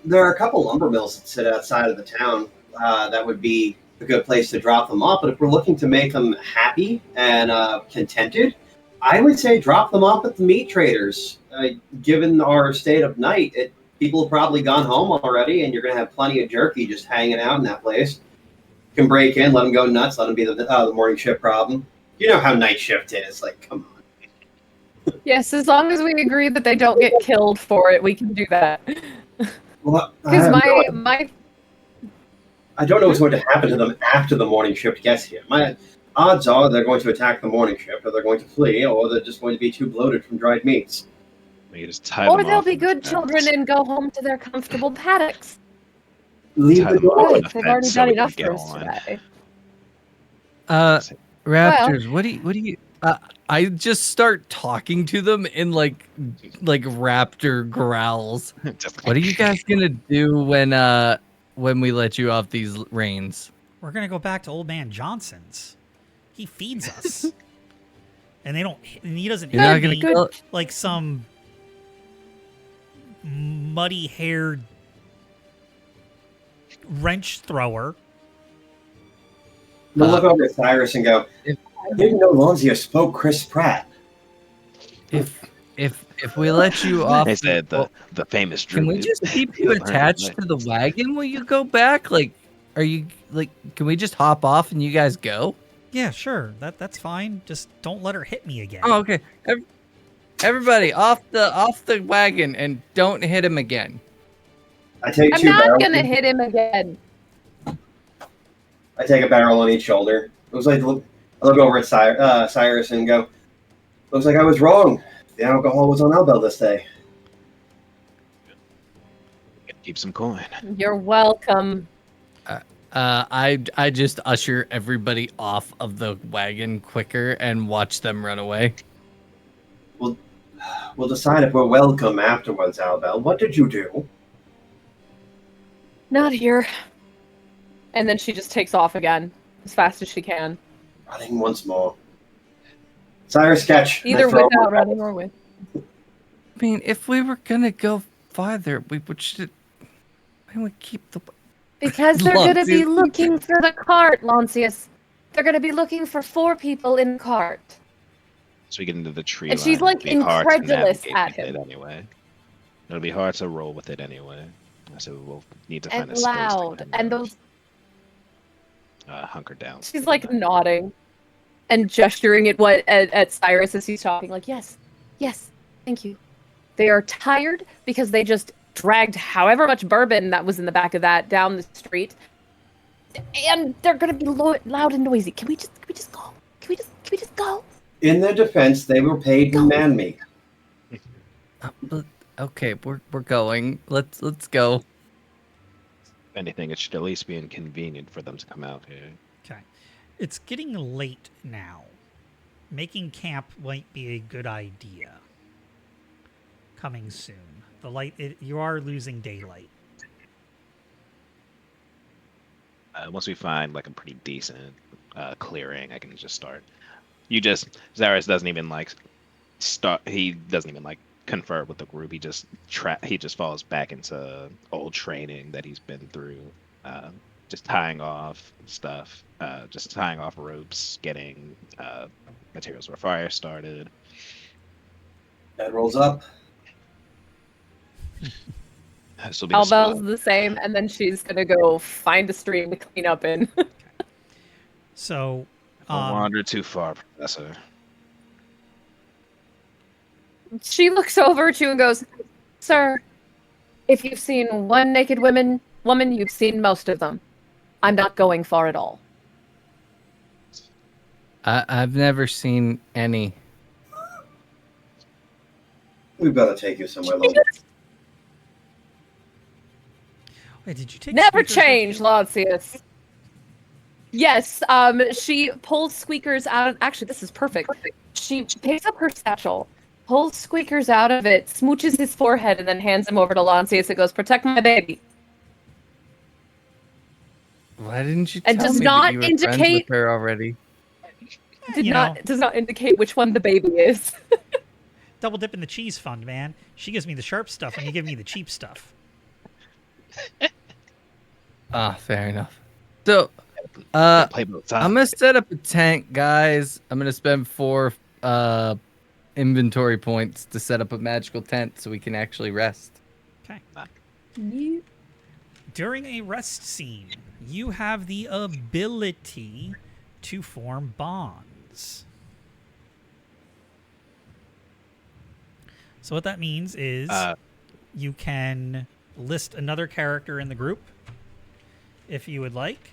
there are a couple lumber mills that sit outside of the town. That would be a good place to drop them off. But if we're looking to make them happy and contented, I would say drop them off at the meat traders. Given our state of night, people have probably gone home already, and you're going to have plenty of jerky just hanging out in that place. You can break in, let them go nuts, let them be the morning shift problem. You know how night shift is. Like, come on. Yes, as long as we agree that they don't get killed for it, we can do that. Well, Because I my don't know what's going to happen to them after the morning shift gets here. My odds are they're going to attack the morning shift, or they're going to flee, or they're just going to be too bloated from dried meats. we could just tie or them they'll off be in the good fence. children and go home to their comfortable paddocks. Leave Tie the them off door. in Good, the they've fence already so done we can enough get for us on. today. Raptors, what do you I just start talking to them in like raptor growls. Just What are you guys gonna do when we let you off these reins? We're gonna go back to Old Man Johnson's. He feeds us, and he doesn't You're not hit gonna me kill like some muddy-haired wrench thrower. We'll look over at Cyrus and go, I didn't know Lonzio spoke Chris Pratt. If we let you off, They said well, the famous can we druid. just keep you attached to the wagon while you go back? Like, are you like? Can we just hop off and you guys go? Yeah, sure. That's fine. Just don't let her hit me again. Oh, okay. Everybody off the wagon and don't hit him again. I take I'm two not barrels. gonna hit him again. I take a barrel on each shoulder. Looks like I look over at Cyrus and go. Looks like I was wrong. The alcohol was on Albel this day. Keep some coin. You're welcome. I just usher everybody off of the wagon quicker and watch them run away. We'll decide if we're welcome afterwards, Albel. What did you do? Not here. And then she just takes off again as fast as she can. Running once more. Cyrus, catch. Either I throw without him. running or with. I mean, if we were gonna go farther, we should. Why would keep the? Because they're going to be Lancius. looking for the cart, Lancius. They're going to be looking for 4 people in the cart. So we get into the tree. And she's, line, like, it'd be hard to incredulous navigate at with him. it anyway. It'll be hard to roll with it anyway. So we'll need to find And a space to loud. kind And of, those. hunker down. She's, like, nodding and gesturing at Cyrus as he's talking. Like, yes, thank you. They are tired because they just dragged however much bourbon that was in the back of that down the street. And they're gonna be loud and noisy. Can we just go? Can we just go? In their defense, they were paid in man meat. But, okay, we're going. Let's go. If anything, it should at least be inconvenient for them to come out here. Okay. It's getting late now. Making camp might be a good idea. Coming soon. You are losing daylight. Once we find like a pretty decent clearing, I can just start. Zaris doesn't even like start. He doesn't even like confer with the group. He just falls back into old training that he's been through. Just tying off stuff. Just tying off ropes, getting materials for fire started. That rolls up. This will be the Albel's spot. the same, and then she's gonna go find a stream to clean up in. So, Don't wander too far, Professor. She looks over at you and goes, "Sir, if you've seen one naked woman, you've seen most of them. I'm not going far at all." I've never seen any. We better take you somewhere local. wait, did you take Never Squeakers with change, you? Lancius. Yes, she pulls Squeakers out. Actually, this is perfect. She picks up her satchel, pulls Squeakers out of it, smooches his forehead, and then hands him over to Lancius and goes, "Protect my baby." Why didn't you And tell does me not that you were friends indicate- with her already? Does not indicate which one the baby is. Double dip in the cheese fund, man. She gives me the sharp stuff, and you give me the cheap stuff. Ah, fair enough. So, Play both sides. I'm gonna set up a tent, guys. I'm gonna spend 4 inventory points to set up a magical tent so we can actually rest. Okay. During a rest scene, you have the ability to form bonds. So what that means is you can list another character in the group if you would like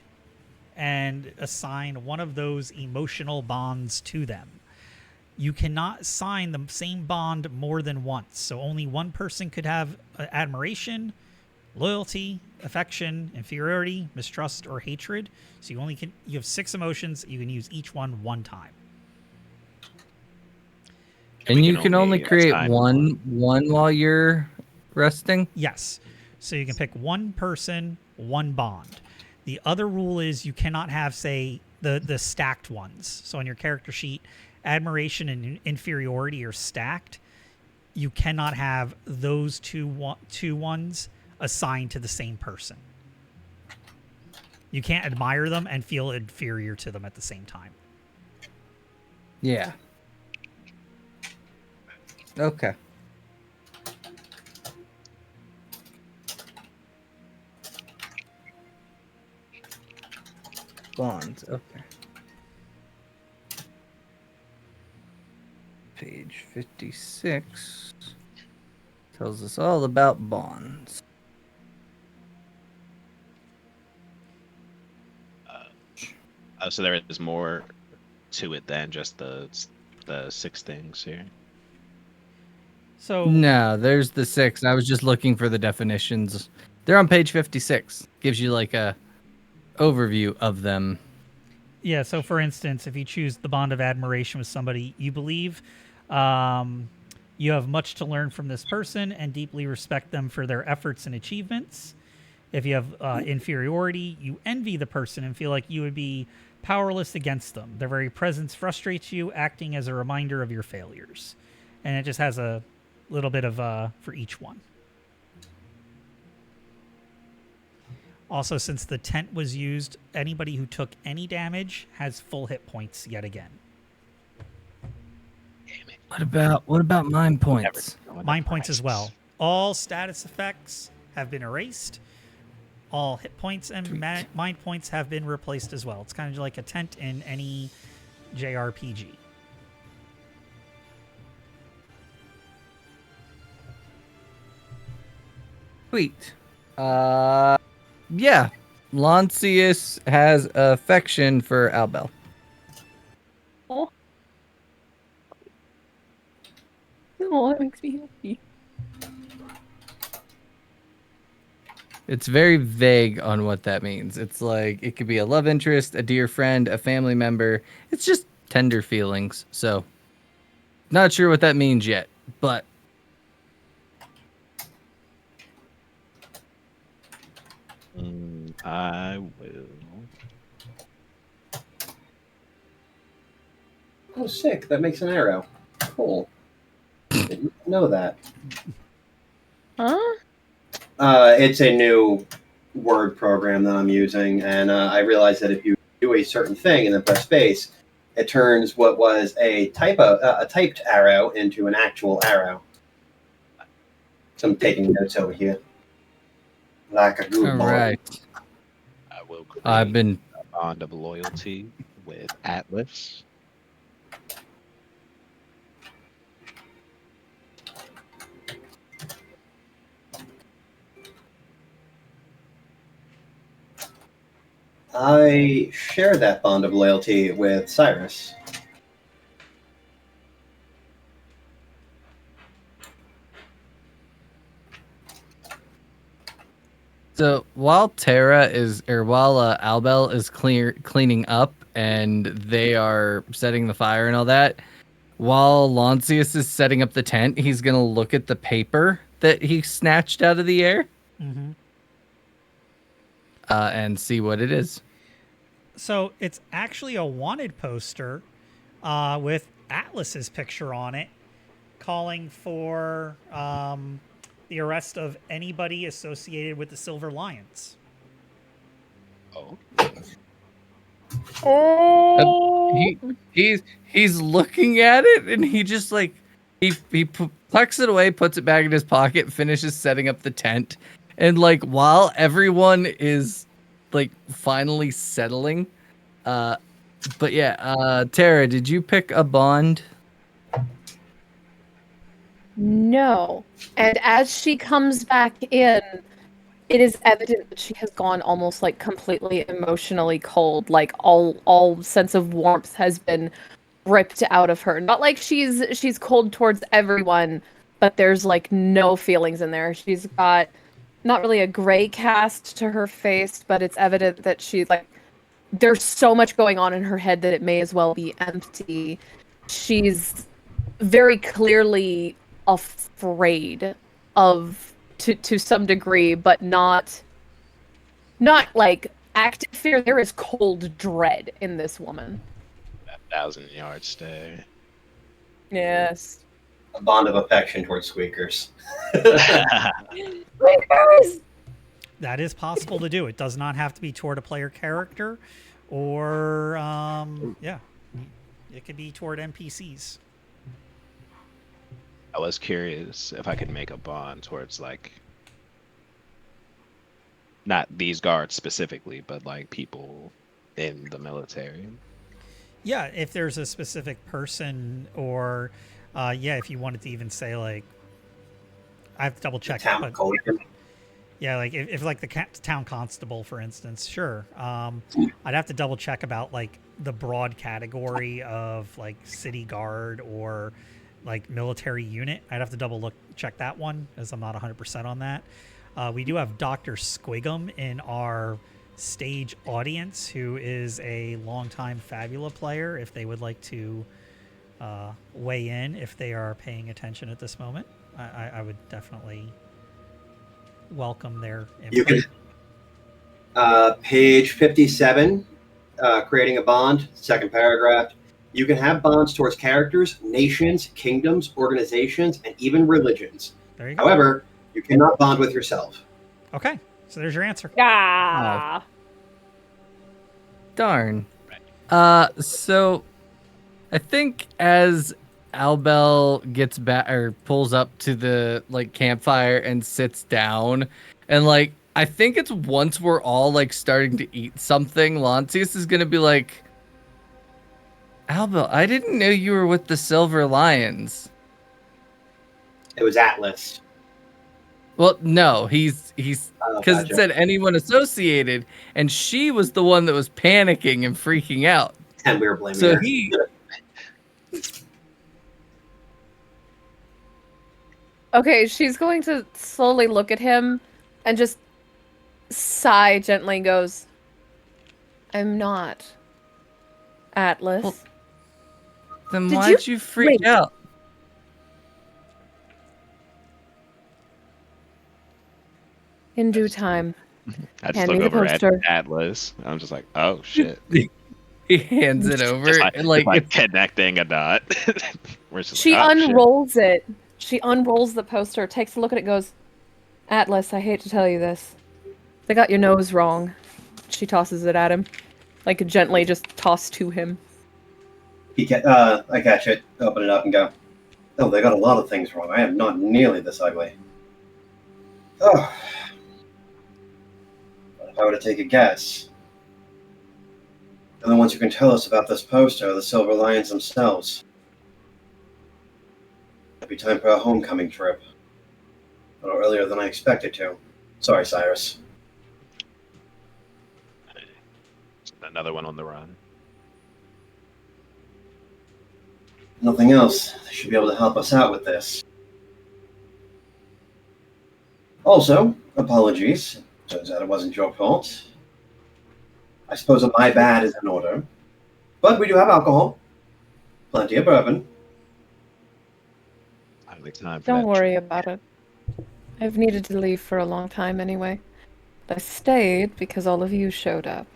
and assign one of those emotional bonds to them. You cannot sign the same bond more than once, so only one person could have admiration, loyalty, affection, inferiority, mistrust, or hatred. So you have 6 emotions. You can use each one time. And We you can only create assign one while you're resting. Yes. So you can pick one person, one bond. The other rule is you cannot have, say, the stacked ones. So on your character sheet, admiration and inferiority are stacked. You cannot have those two ones assigned to the same person. You can't admire them and feel inferior to them at the same time. Yeah. Okay. bonds. Okay. Page 56 tells us all about bonds. So there is more to it than just the 6 things here. So No, there's the 6. I was just looking for the definitions. They're on page 56. Gives you like a overview of them. yeah, so for instance, if you choose the bond of admiration with somebody you believe, you have much to learn from this person and deeply respect them for their efforts and achievements. If you have inferiority, you envy the person and feel like you would be powerless against them. Their very presence frustrates you, acting as a reminder of your failures. And it just has a little bit of for each one. Also, since the tent was used, anybody who took any damage has full hit points yet again. What about mind points? Mind points as well. All status effects have been erased. All hit points and mind points have been replaced as well. It's kind of like a tent in any JRPG. Sweet. Yeah. Lancius has affection for Albel. Oh, that makes me happy. It's very vague on what that means. It's like it could be a love interest, a dear friend, a family member. It's just tender feelings. So, not sure what that means yet, but I will. Oh, sick. That makes an arrow. Cool. Didn't know that. Huh? It's a new word program that I'm using, and I realized that if you do a certain thing and then press space, it turns what was a typed arrow into an actual arrow. So I'm taking notes over here. Like a good all boy. right. I will create I've been a bond of loyalty with Atlas. I share that bond of loyalty with Cyrus. So while Albel is cleaning up and they are setting the fire and all that, while Lancius is setting up the tent, he's gonna look at the paper that he snatched out of the air Mm-hmm. And see what it is. So it's actually a wanted poster with Atlas's picture on it, calling for the arrest of anybody associated with the Silver Lions. Oh. Oh. He's looking at it and he just like he tucks it away, puts it back in his pocket, finishes setting up the tent, and like while everyone is like finally settling, but yeah, Tara, did you pick a bond? No. And as she comes back in, it is evident that she has gone almost like completely emotionally cold. Like all sense of warmth has been ripped out of her. Not like she's cold towards everyone, but there's like no feelings in there. She's got not really a gray cast to her face, but it's evident that she's like there's so much going on in her head that it may as well be empty. She's very clearly afraid of to some degree, but not like active fear. There is cold dread in this woman. That 1,000-yard stare. Yes. A bond of affection towards squeakers. Squeakers! That is possible to do. It does not have to be toward a player character, or yeah, it could be toward NPCs. I was curious if I could make a bond towards like not these guards specifically, but like people in the military. Yeah, if there's a specific person, or if you wanted to even say like, I have to double check, Town but Kholigen. yeah, like if like the town constable, for instance, sure. I'd have to double check about like the broad category of like city guard or like military unit. I'd have to check that one, as I'm not 100% on that. We do have Dr. Squigum in our stage audience, who is a longtime Fabula player, if they would like to weigh in, if they are paying attention at this moment. I would definitely welcome their input. You can, page 57, creating a bond, second paragraph. You can have bonds towards characters, nations, kingdoms, organizations, and even religions. There you go. However, you cannot bond with yourself. Okay, so there's your answer. Ah. Darn. So I think as Albel gets back or pulls up to the like campfire and sits down, and like I think it's once we're all like starting to eat something, Lancius is gonna be like, Albel, I didn't know you were with the Silver Lions. It was Atlas. Well, no, he's because Gotcha. it said anyone associated, and she was the one that was panicking and freaking out. And we were blaming So her. Okay, she's going to slowly look at him and just sigh gently and goes, I'm not Atlas. Well, then Did why'd you freak wait. out? In due time. I just Hand look me the over at poster. Atlas. I'm just like, oh shit. He hands it over, Just and like like connecting a dot. We're just She like, oh, shit. unrolls it. She unrolls the poster, takes a look at it, goes, Atlas, I hate to tell you this. They got your nose wrong. She tosses it at him. Like gently just tossed to him. I catch it, open it up, and go, oh, they got a lot of things wrong. I am not nearly this ugly. Oh. But if I were to take a guess, they're the ones who can tell us about this poster are the Silver Lions themselves. It'd be time for a homecoming trip. A little earlier than I expected to. Sorry, Cyrus. Another one on the run. Nothing else. They should be able to help us out with this. Also, apologies. Turns out it wasn't your fault. I suppose a my bad is in order. But we do have alcohol. Plenty of bourbon. I don't think time for Don't that worry trip. about it. I've needed to leave for a long time anyway. But I stayed because all of you showed up.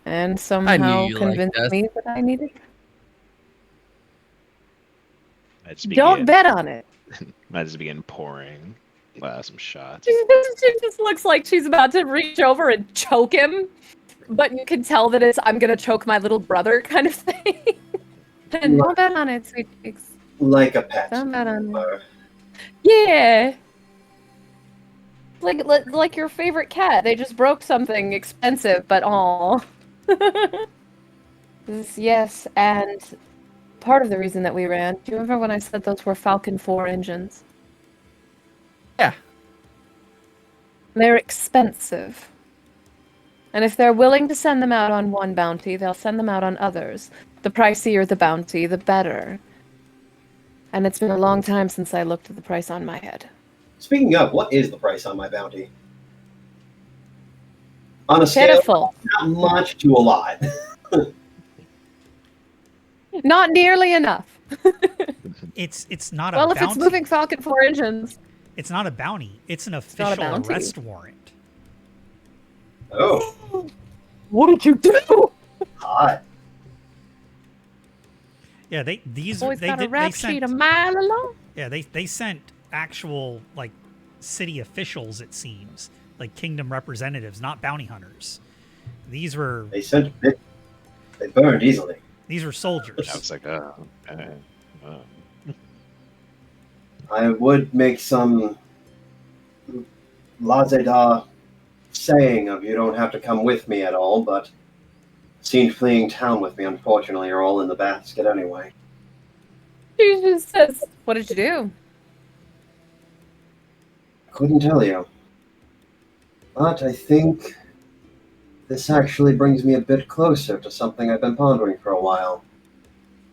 And somehow you liked convinced us. me that I needed. I just Don't begin, bet on it. I just begin pouring some shots. She just looks like she's about to reach over and choke him. But you can tell that it's I'm gonna choke my little brother kind of thing. And don't bet on it, sweet cheeks. Like a pet. Don't bet on it. Uh, Yeah. Like your favorite cat. They just broke something expensive, but aw. Yes, and part of the reason that we ran, do you remember when I said those were Falcon 4 engines? Yeah. They're expensive. And if they're willing to send them out on one bounty, they'll send them out on others. The pricier the bounty, the better. And it's been a long time since I looked at the price on my head. Speaking of, what is the price on my bounty? On a scale, Pitiful. not much to a lot. Not nearly enough. It's not a Well, bounty. if it's moving Falcon 4 engines. It's not a bounty. It's an not a official bounty. arrest warrant. Oh, What did you do? hot. Yeah, these Boy's they got a did, rap they sheet a sent mile long. yeah they sent actual like city officials, it seems, like kingdom representatives, not bounty hunters. These were They burned easily. soldiers. I was like, oh, okay. I would make some lazada saying of you don't have to come with me at all, but seen fleeing town with me. Unfortunately, you're all in the basket anyway. She just says, "What did you do?" Couldn't tell you. But I think this actually brings me a bit closer to something I've been pondering for a while.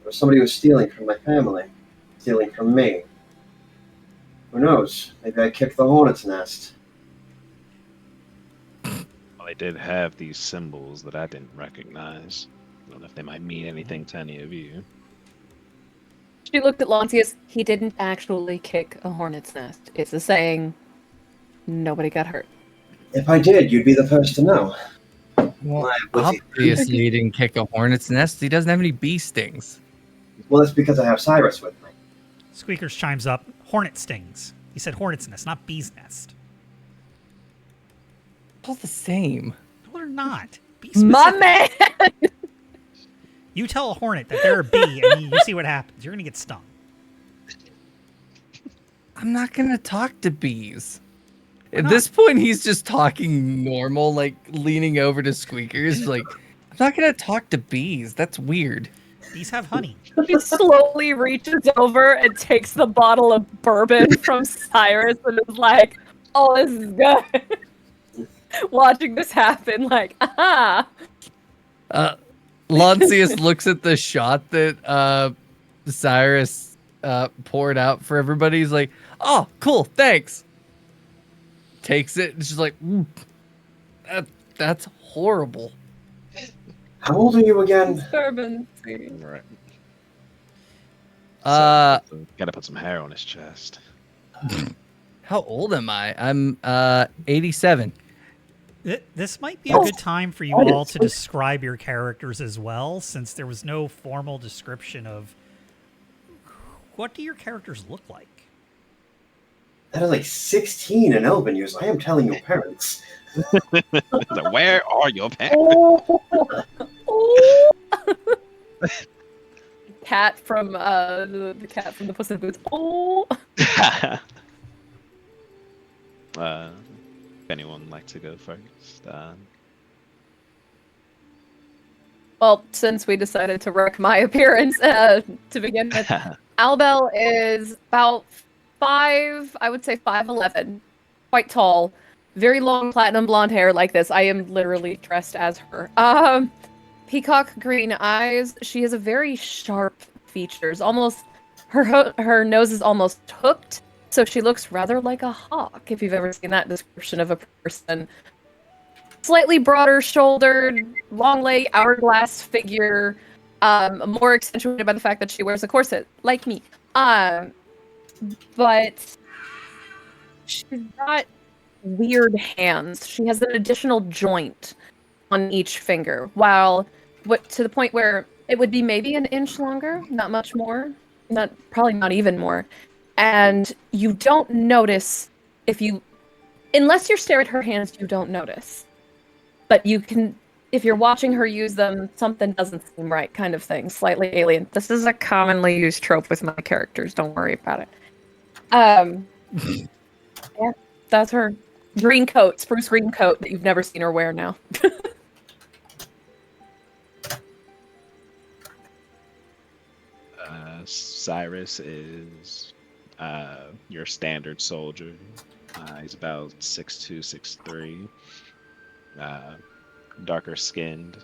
There was somebody who was stealing from my family, stealing from me. Who knows? Maybe I kicked the hornet's nest. Well, they did have these symbols that I didn't recognize. I don't know if they might mean anything to any of you. She looked at Lancius. He didn't actually kick a hornet's nest. It's a saying. Nobody got hurt. If I did, you'd be the first to know. Well, Why, what's he- obviously he didn't kick a hornet's nest. He doesn't have any bee stings. Well, it's because I have Cyrus with me. Squeakers chimes up. Hornet stings. He said hornet's nest, not bee's nest. It's all the same. No, they're not. Be My specific. man! You tell a hornet that they're a bee, and you see what happens. You're gonna get stung. I'm not gonna talk to bees. At not? this point, he's just talking normal, like leaning over to Squeakers. Like, I'm not gonna talk to bees. That's weird. Bees have honey. He slowly reaches over and takes the bottle of bourbon from Cyrus and is like, "Oh, this is good." Watching this happen, like, aha! Lancius looks at the shot that Cyrus poured out for everybody. He's like, "Oh, cool, thanks." Takes it and she's like, "That's horrible." How old are you again? Bourbon. Right. Uh, Gotta put some hair on his chest. How old am I? I'm 87. This might be a good time for you all to describe your characters as well, since there was no formal description of what do your characters look like. That is like 16 in Elven years. I am telling your parents. Like, where are your parents? Oh. Cat from the cat from the Puss in Boots. Oh. If anyone would like to go first. Well, since we decided to wreck my appearance to begin with, Albel is about 5, I would say 5'11", quite tall, very long platinum blonde hair like this. I am literally dressed as her. Peacock green eyes. She has a very sharp features. Almost her nose is almost hooked, so she looks rather like a hawk. If you've ever seen that description of a person. Slightly broader shouldered, long leg, hourglass figure. More accentuated by the fact that she wears a corset, like me. But she's got weird hands. She has an additional joint on each finger, to the point where it would be maybe an inch longer, not much more, probably not even more. And you don't notice unless you stare at her hands, you don't notice. But you can, if you're watching her use them, something doesn't seem right, kind of thing, slightly alien. This is a commonly used trope with my characters. Don't worry about it. Yeah, that's her green coat, spruce green coat that you've never seen her wear now. Cyrus is your standard soldier. He's about 6'2", 6'3", darker skinned,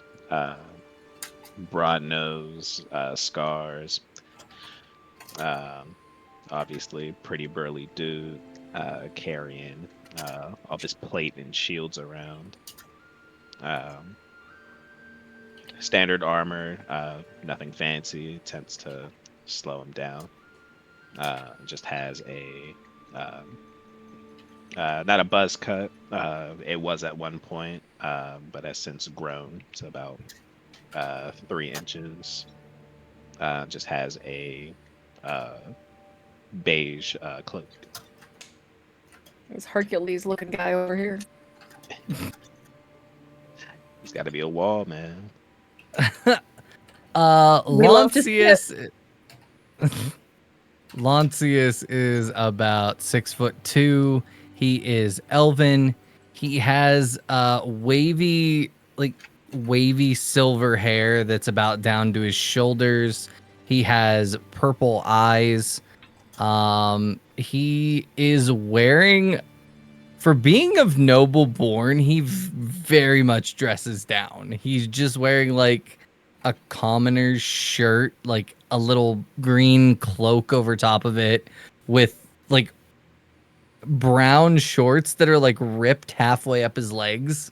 broad nose, scars. Obviously, pretty burly dude, carrying all this plate and shields around. Standard armor, nothing fancy, tends to slow him down. Just has a not a buzz cut. It was at one point, but has since grown to about 3 inches. Just has a beige cloak. This Hercules looking guy over here. He's got to be a wall, man. Lancius. Lancius is about 6'2". He is elven. He has wavy silver hair that's about down to his shoulders. He has purple eyes. He is wearing, for being of noble born, he very much dresses down. He's just wearing like a commoner's shirt, like a little green cloak over top of it, with like brown shorts that are like ripped halfway up his legs.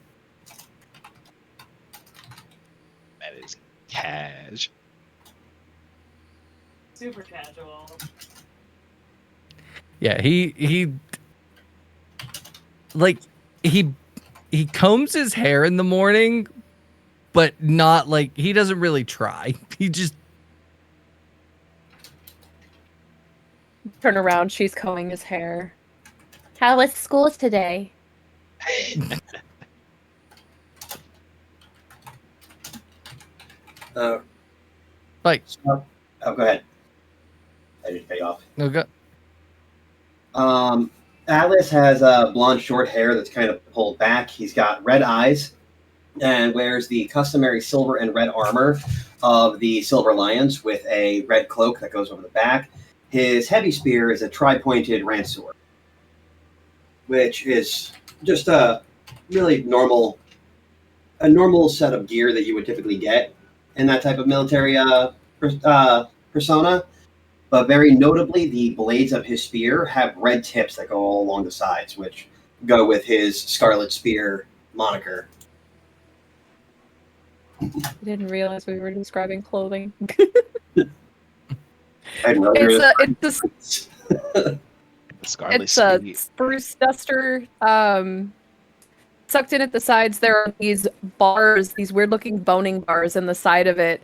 That is cash. Super casual. Yeah, he like he combs his hair in the morning, but not like, he doesn't really try. He just Turn around, she's combing his hair. How was school today? like Oh, go ahead. I didn't cut you off. okay. Atlas has blonde short hair that's kind of pulled back. He's got red eyes and wears the customary silver and red armor of the Silver Lions with a red cloak that goes over the back. His heavy spear is a tri-pointed ransword, which is just a really normal set of gear that you would typically get in that type of military persona. But very notably, the blades of his spear have red tips that go all along the sides, which go with his Scarlet Spear moniker. I didn't realize we were describing clothing. The Scarlet It's a Speed. spruce duster. Tucked in at the sides, there are these bars, these weird-looking boning bars in the side of it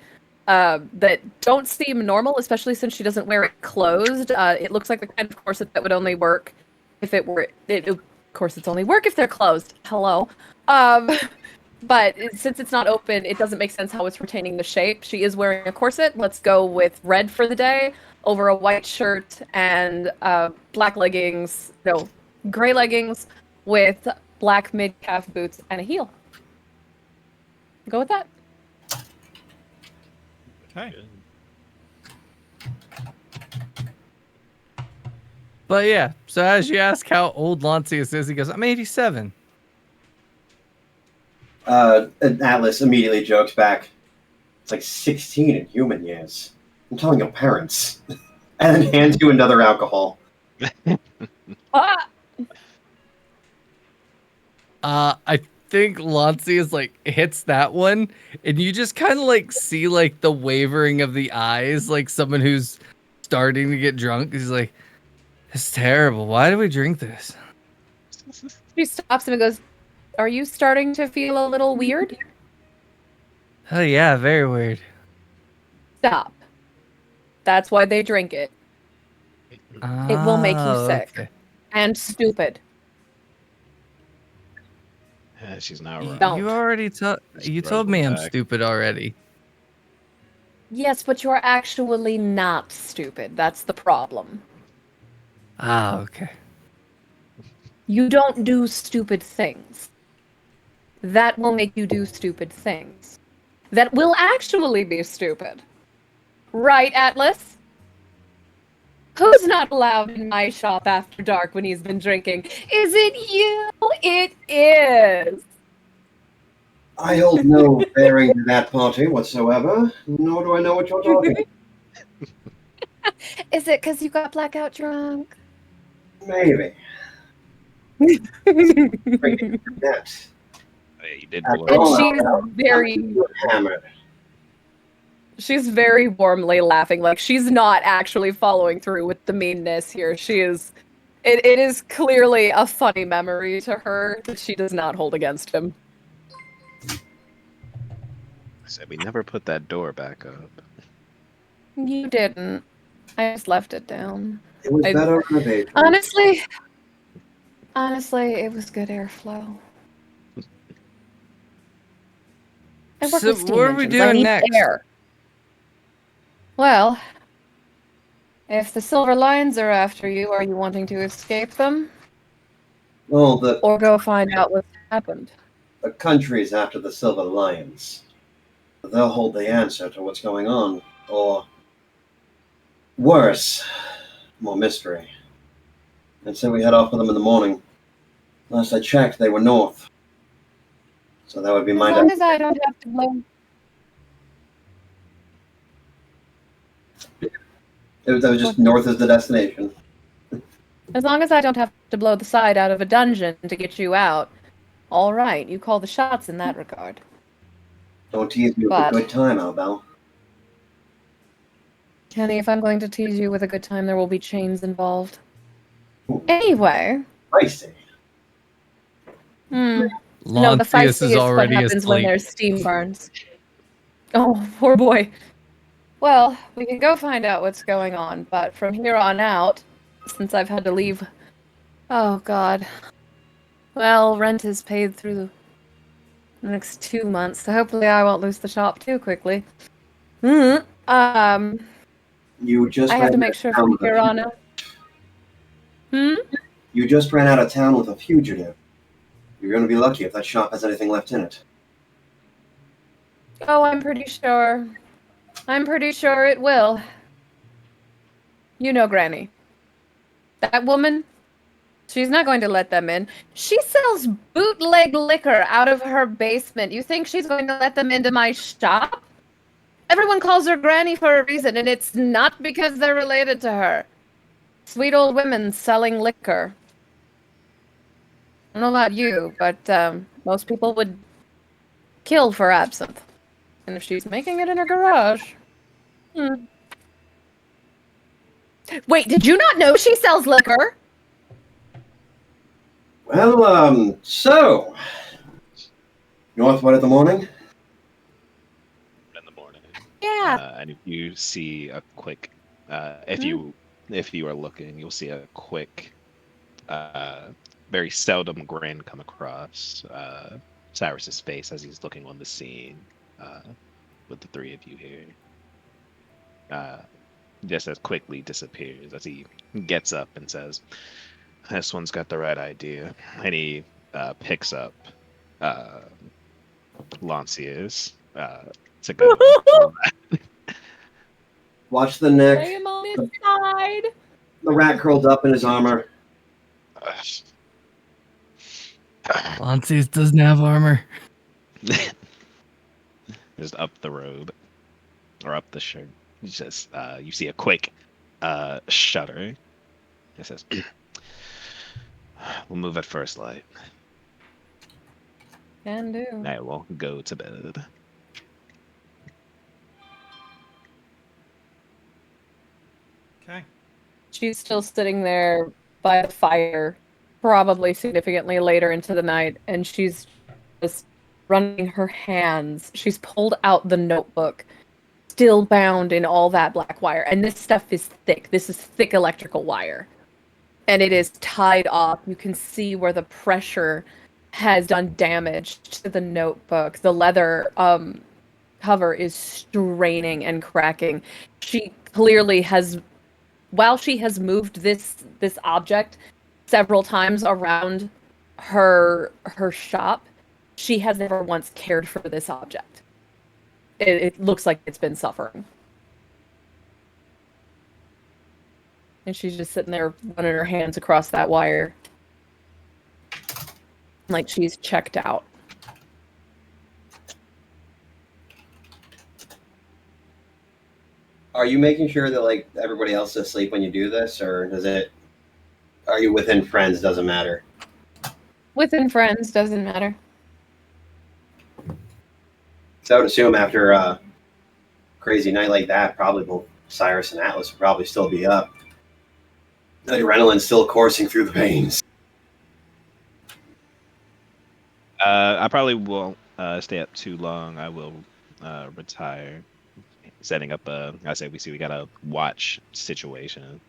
that don't seem normal, especially since she doesn't wear it closed. It looks like the kind of corset that would only work if it were. Of course, it's only work if they're closed. Hello. But since it's not open, it doesn't make sense how it's retaining the shape. She is wearing a corset. Let's go with red for the day over a white shirt and black leggings. No, gray leggings with black mid-calf boots and a heel. Go with that. Okay. But yeah, so as you ask how old Lancius is, he goes, I'm 87. And Atlas immediately jokes back, it's like 16 in human years. I'm telling your parents. And then hands you another alcohol. Ah! I think Lancius like hits that one, and you just kind of like see like the wavering of the eyes, like someone who's starting to get drunk. He's like, it's terrible. Why do we drink this? She stops him and goes, "Are you starting to feel a little weird?" Oh yeah, very weird. Stop. That's why they drink it. It will make you sick. Okay. And stupid. She's not wrong. Don't. You already you told me I'm stupid already. Yes, but you're actually not stupid. That's the problem. Ah, okay. You don't do stupid things. That will make you do stupid things. That will actually be stupid. Right, Atlas? Who's not allowed in my shop after dark when he's been drinking? Is it you? It is. I hold no bearing to that party whatsoever, nor do I know what you're talking about. Is it because you got blackout drunk? Maybe. Drinking that. Oh, yeah, you did And blow And it. she's very... hammered. She's very warmly laughing. Like, she's not actually following through with the meanness here. She is... It is clearly a funny memory to her that she does not hold against him. I said we never put that door back up. You didn't. I just left it down. It was I- better on the day. Honestly, it was good airflow. I work So with steam what are we engines. I doing need next? air. Well, if the Silver Lions are after you, are you wanting to escape them? Well, Or go find out what's happened. the country's after the Silver Lions. They'll hold the answer to what's going on. Or worse, more mystery. And so we head off with them in the morning. Last I checked, they were north. So that would be my As long as I don't have to blow. That was just north as the destination. As long as I don't have to blow the side out of a dungeon to get you out. All right, you call the shots in that regard. Don't tease me with But- a good time, Albel. Kenny, if I'm going to tease you with a good time, there will be chains involved. Anyway. Feisty. No, the Lancius feisty is is what already happens when asleep. there's steam burns. Oh, poor boy. Well, we can go find out what's going on, but from here on out, since I've had to leave... Oh, God. Well, rent is paid through the next 2 months, so hopefully I won't lose the shop too quickly. You just I have to ran make out of sure town from with a here on out... You just ran out of town with a fugitive. You're going to be lucky if that shop has anything left in it. Oh, I'm pretty sure. I'm pretty sure it will. You know Granny. That woman, she's not going to let them in. She sells bootleg liquor out of her basement. You think she's going to let them into my shop? Everyone calls her Granny for a reason, and it's not because they're related to her. Sweet old women selling liquor. I don't know about you, but most people would kill for absinthe. And if she's making it in her garage... Wait, did you not know she sells liquor? Well, so... Northwood in the morning? In the morning. Yeah. And if you see a quick, if you are looking, you'll see a quick, very seldom grin come across Cyrus's face as he's looking on the scene with the three of you here. Just as quickly disappears as he gets up and says, "This one's got the right idea," and he picks up Lancius to go. Watch the I neck. am on his side. The rat curled up in his armor. Lancius doesn't have armor. Just up the robe or up the shirt. Just you see a quick shudder. It says, "We'll move at first light. Can do. I will go to bed." Okay. She's still sitting there by the fire, probably significantly later into the night, and she's just running her hands. She's pulled out the notebook, still bound in all that black wire. And this stuff is thick. This is thick electrical wire. And it is tied off. You can see where the pressure has done damage to the notebook. The leather cover is straining and cracking. She clearly has, while she has moved this object several times around her shop, she has never once cared for this object. It looks like it's been suffering. And she's just sitting there running her hands across that wire. Like she's checked out. Are you making sure that like everybody else is asleep when you do this, or are you within friends? Doesn't matter. Within friends, doesn't matter. So I would assume after a crazy night like that, probably both Cyrus and Atlas would probably still be up. The adrenaline's still coursing through the veins. I probably won't stay up too long. I will retire. Setting up we got a watch situation.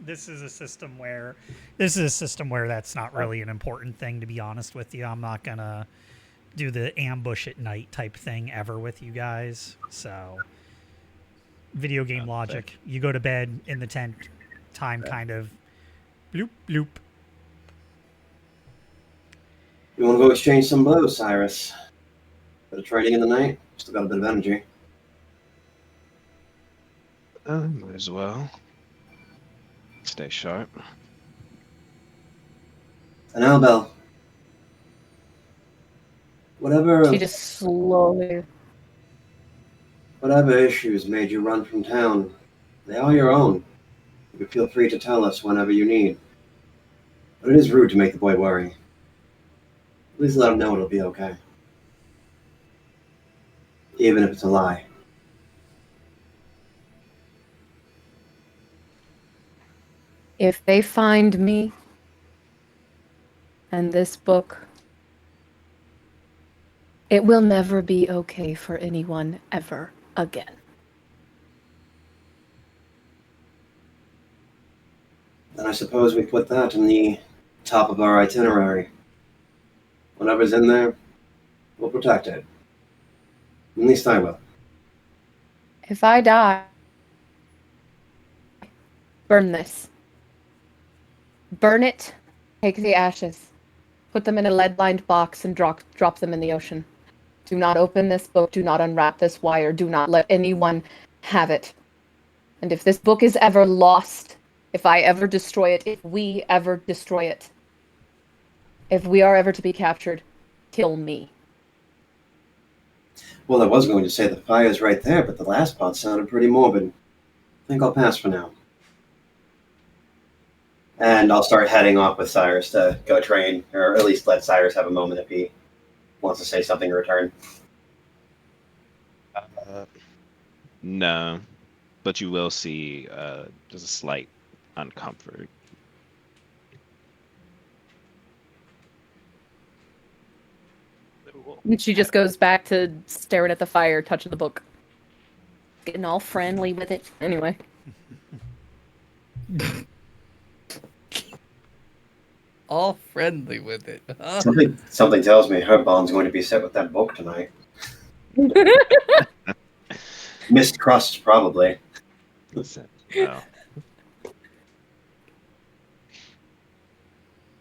This is a system where that's not really an important thing, to be honest with you. I'm not gonna do the ambush at night type thing ever with you guys. So video game logic. You go to bed in the tent, time kind of Bloop, bloop. You want to go exchange some blows, Cyrus? Bit of training in the night? Still got a bit of energy. Might as well. Stay sharp. And Albel, She just slowly. whatever issues made you run from town, they are your own. You can feel free to tell us whenever you need. But it is rude to make the boy worry. Please let him know it'll be okay. Even if it's a lie. If they find me and this book, it will never be okay for anyone ever again. Then I suppose we put that in the top of our itinerary. Whatever's in there, we'll protect it. At least I will. If I die, burn this. Burn it, take the ashes, put them in a lead-lined box and drop them in the ocean. Do not open this book, do not unwrap this wire, do not let anyone have it. And if this book is ever lost, if I ever destroy it, if we ever destroy it, if we are ever to be captured, kill me. Well, I was going to say the fire's right there, but the last part sounded pretty morbid. I think I'll pass for now. And I'll start heading off with Cyrus to go train, or at least let Cyrus have a moment if he wants to say something in return. No, but you will see just a slight uncomfort. And she just goes back to staring at the fire, touching the book. Getting all friendly with it. Anyway. All friendly with it. Huh? Something tells me her bond's going to be set with that book tonight. Mistrust, probably. Listen, no.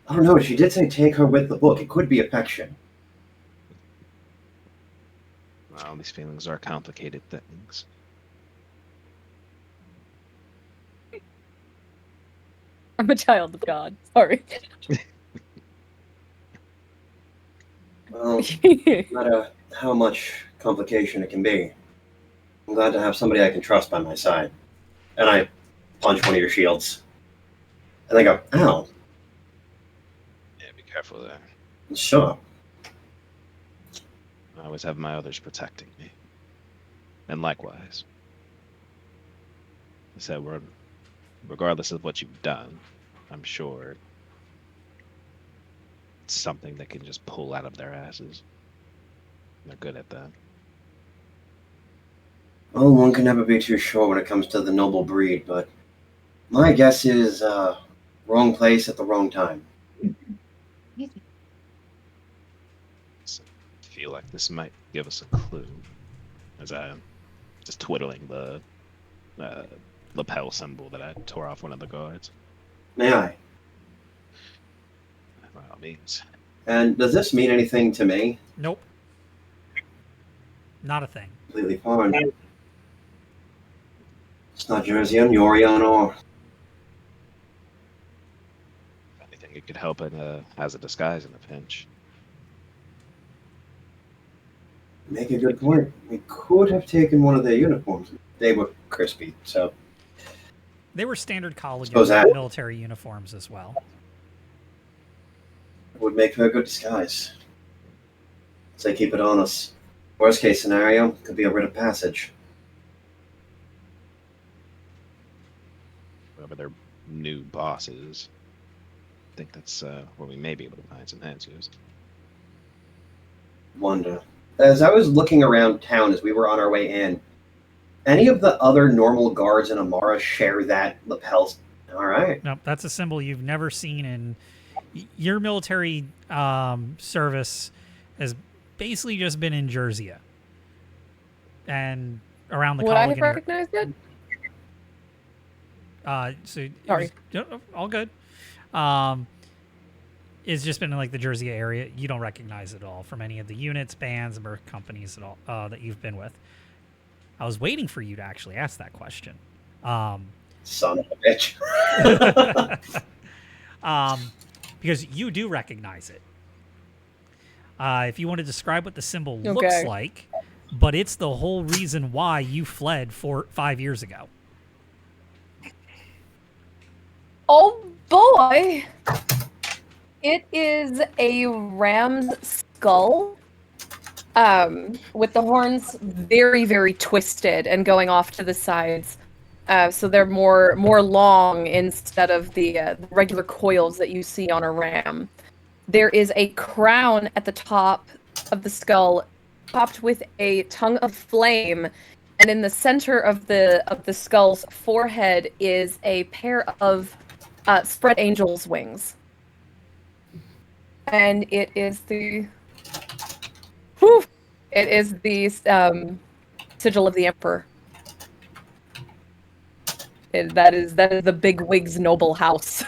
I don't know. She did say take her with the book. It could be affection. Well, these feelings are complicated things. I'm a child of God. Sorry. Well, no matter how much complication it can be, I'm glad to have somebody I can trust by my side. And I punch one of your shields. And they go, ow. Yeah, be careful there. Shut up. I always have my others protecting me. And likewise. I said, regardless of what you've done, I'm sure it's something they can just pull out of their asses. They're good at that. Well, one can never be too sure when it comes to the noble breed, but my guess is wrong place at the wrong time. So, I feel like this might give us a clue. As I'm just twiddling the lapel symbol that I tore off one of the guards. May I? By all means. And does this mean anything to me? Nope. Not a thing. Completely foreign. It's not Jerseyan, Yorion, or... If anything, it could help as a disguise in a pinch. Make a good point. We could have taken one of their uniforms. They were crispy, so... They were standard Kholigen Suppose that- military uniforms as well. It would make for a good disguise. Say keep it on us. Worst case scenario, could be a writ of passage. Whoever their new boss is. I think that's where we may be able to find some answers. Wonder. As I was looking around town as we were on our way in, any of the other normal guards in Amara share that lapel? All right. No, that's a symbol you've never seen in your military service. Has basically just been in Jersey and around the Would I Kholigen have area. recognized it? So it Sorry. was- all good. It's just been in like the Jersey area. You don't recognize it at all from any of the units, bands, or companies at all that you've been with. I was waiting for you to actually ask that question. Son of a bitch. Because you do recognize it. If you want to describe what the symbol looks Okay. like, but it's the whole reason why you fled 5 years ago. Oh boy! It is a ram's skull, with the horns very, very twisted and going off to the sides. So they're more long instead of the regular coils that you see on a ram. There is a crown at the top of the skull, topped with a tongue of flame, and in the center of the skull's forehead is a pair of spread angel's wings. And it is the sigil of the emperor. That is the big wig's noble house.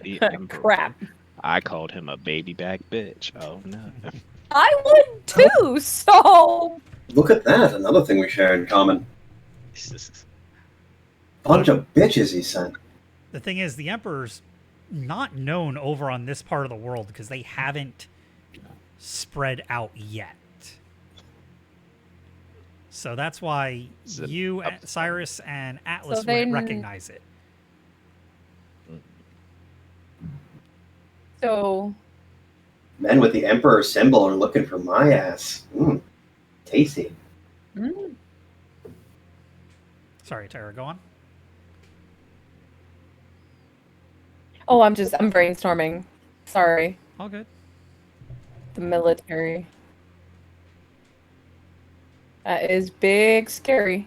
The Emperor. Crap. I called him a baby back bitch. Oh no. I would too. So Look at that. Another thing we share in common. Bunch of bitches he sent. The thing is, the Emperor's not known over on this part of the world because they haven't spread out yet. So that's why you, Cyrus, and Atlas wouldn't recognize it. So Men with the Emperor symbol are looking for my ass. Tasty. Sorry, Tara, go on. Oh, I'm brainstorming. Sorry. All good. The military. That is big scary.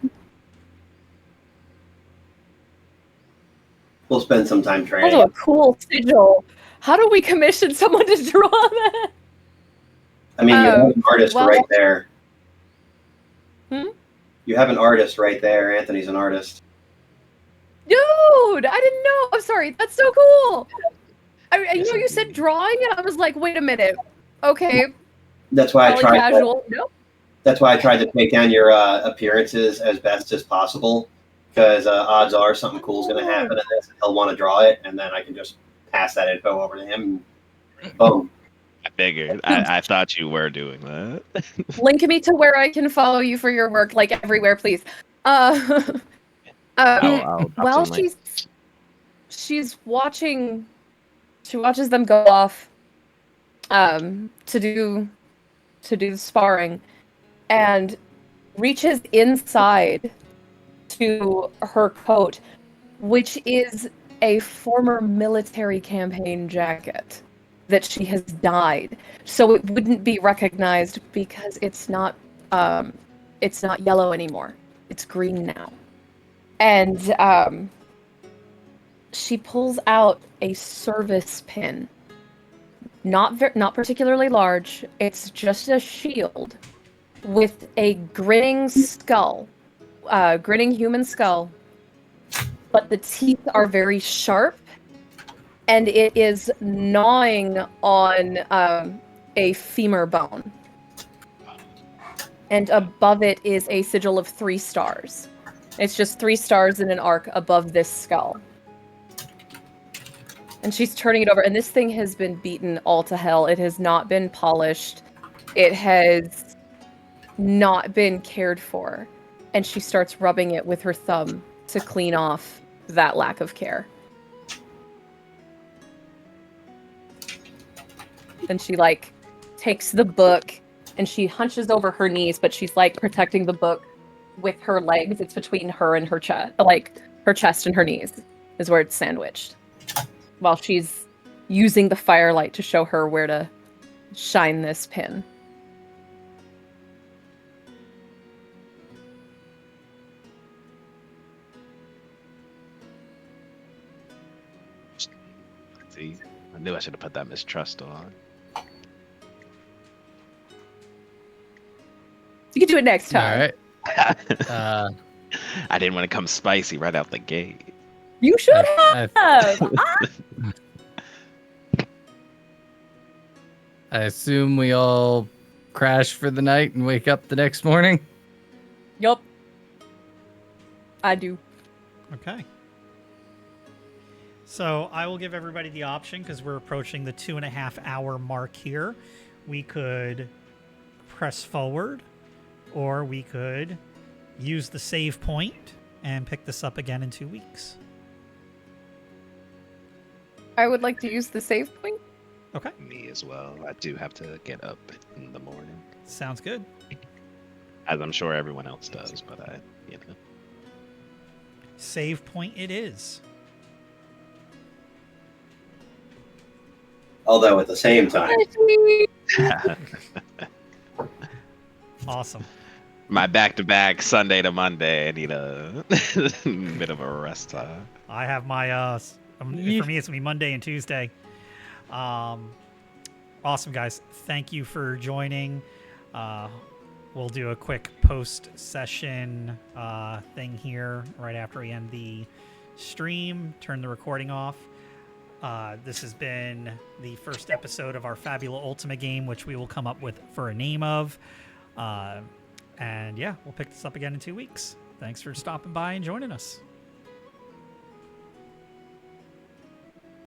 We'll spend some time training. Also a cool sigil. How do we commission someone to draw that? I mean, you have an artist right there. You have an artist right there. Anthony's an artist. Dude, I didn't know. I'm sorry. That's so cool. You said drawing, and I was like, wait a minute. Okay. That's why I tried. Casual. Nope. That's why I tried to take down your appearances as best as possible, because odds are something cool is going to happen in this. He'll want to draw it, and then I can just pass that info over to him. And boom. I figured. I thought you were doing that. Link me to where I can follow you for your work, like everywhere, please. I'll While she's watching, she watches them go off to do the sparring, and reaches inside to her coat, which is a former military campaign jacket that she has dyed, so it wouldn't be recognized because it's not yellow anymore. It's green now. And she pulls out a service pin. Not particularly large. It's just a shield with a grinning skull, grinning human skull, but the teeth are very sharp, and it is gnawing on a femur bone. And above it is a sigil of 3 stars. It's just 3 stars in an arc above this skull. And she's turning it over, and this thing has been beaten all to hell. It has not been polished. It has not been cared for. And she starts rubbing it with her thumb to clean off that lack of care. Then she, takes the book, and she hunches over her knees, but she's, protecting the book with her legs. It's between her and her chest, her chest and her knees is where it's sandwiched, while she's using the firelight to show her where to shine this pin. See, I knew I should have put that mistrust on. You can do it next time. All right. I didn't want to come spicy right out the gate. You should I- have. I assume we all crash for the night and wake up the next morning. Yup. I do. Okay. So I will give everybody the option because we're approaching the 2.5 hour mark here. We could press forward, or we could use the save point and pick this up again in 2 weeks. I would like to use the save point. Okay. Me as well. I do have to get up in the morning, Sounds good. as I'm sure everyone else does. But Save point it is. Although at the same time, Awesome. my back-to-back Sunday to Monday, I need a bit of a rest time. I have my for me it's gonna be Monday and Tuesday. Awesome, guys. Thank you for joining. We'll do a quick post-session thing here right after we end the stream. Turn the recording off. This has been the first episode of our Fabula Ultima game, which we will come up with for a name of. And yeah, we'll pick this up again in 2 weeks. Thanks for stopping by and joining us.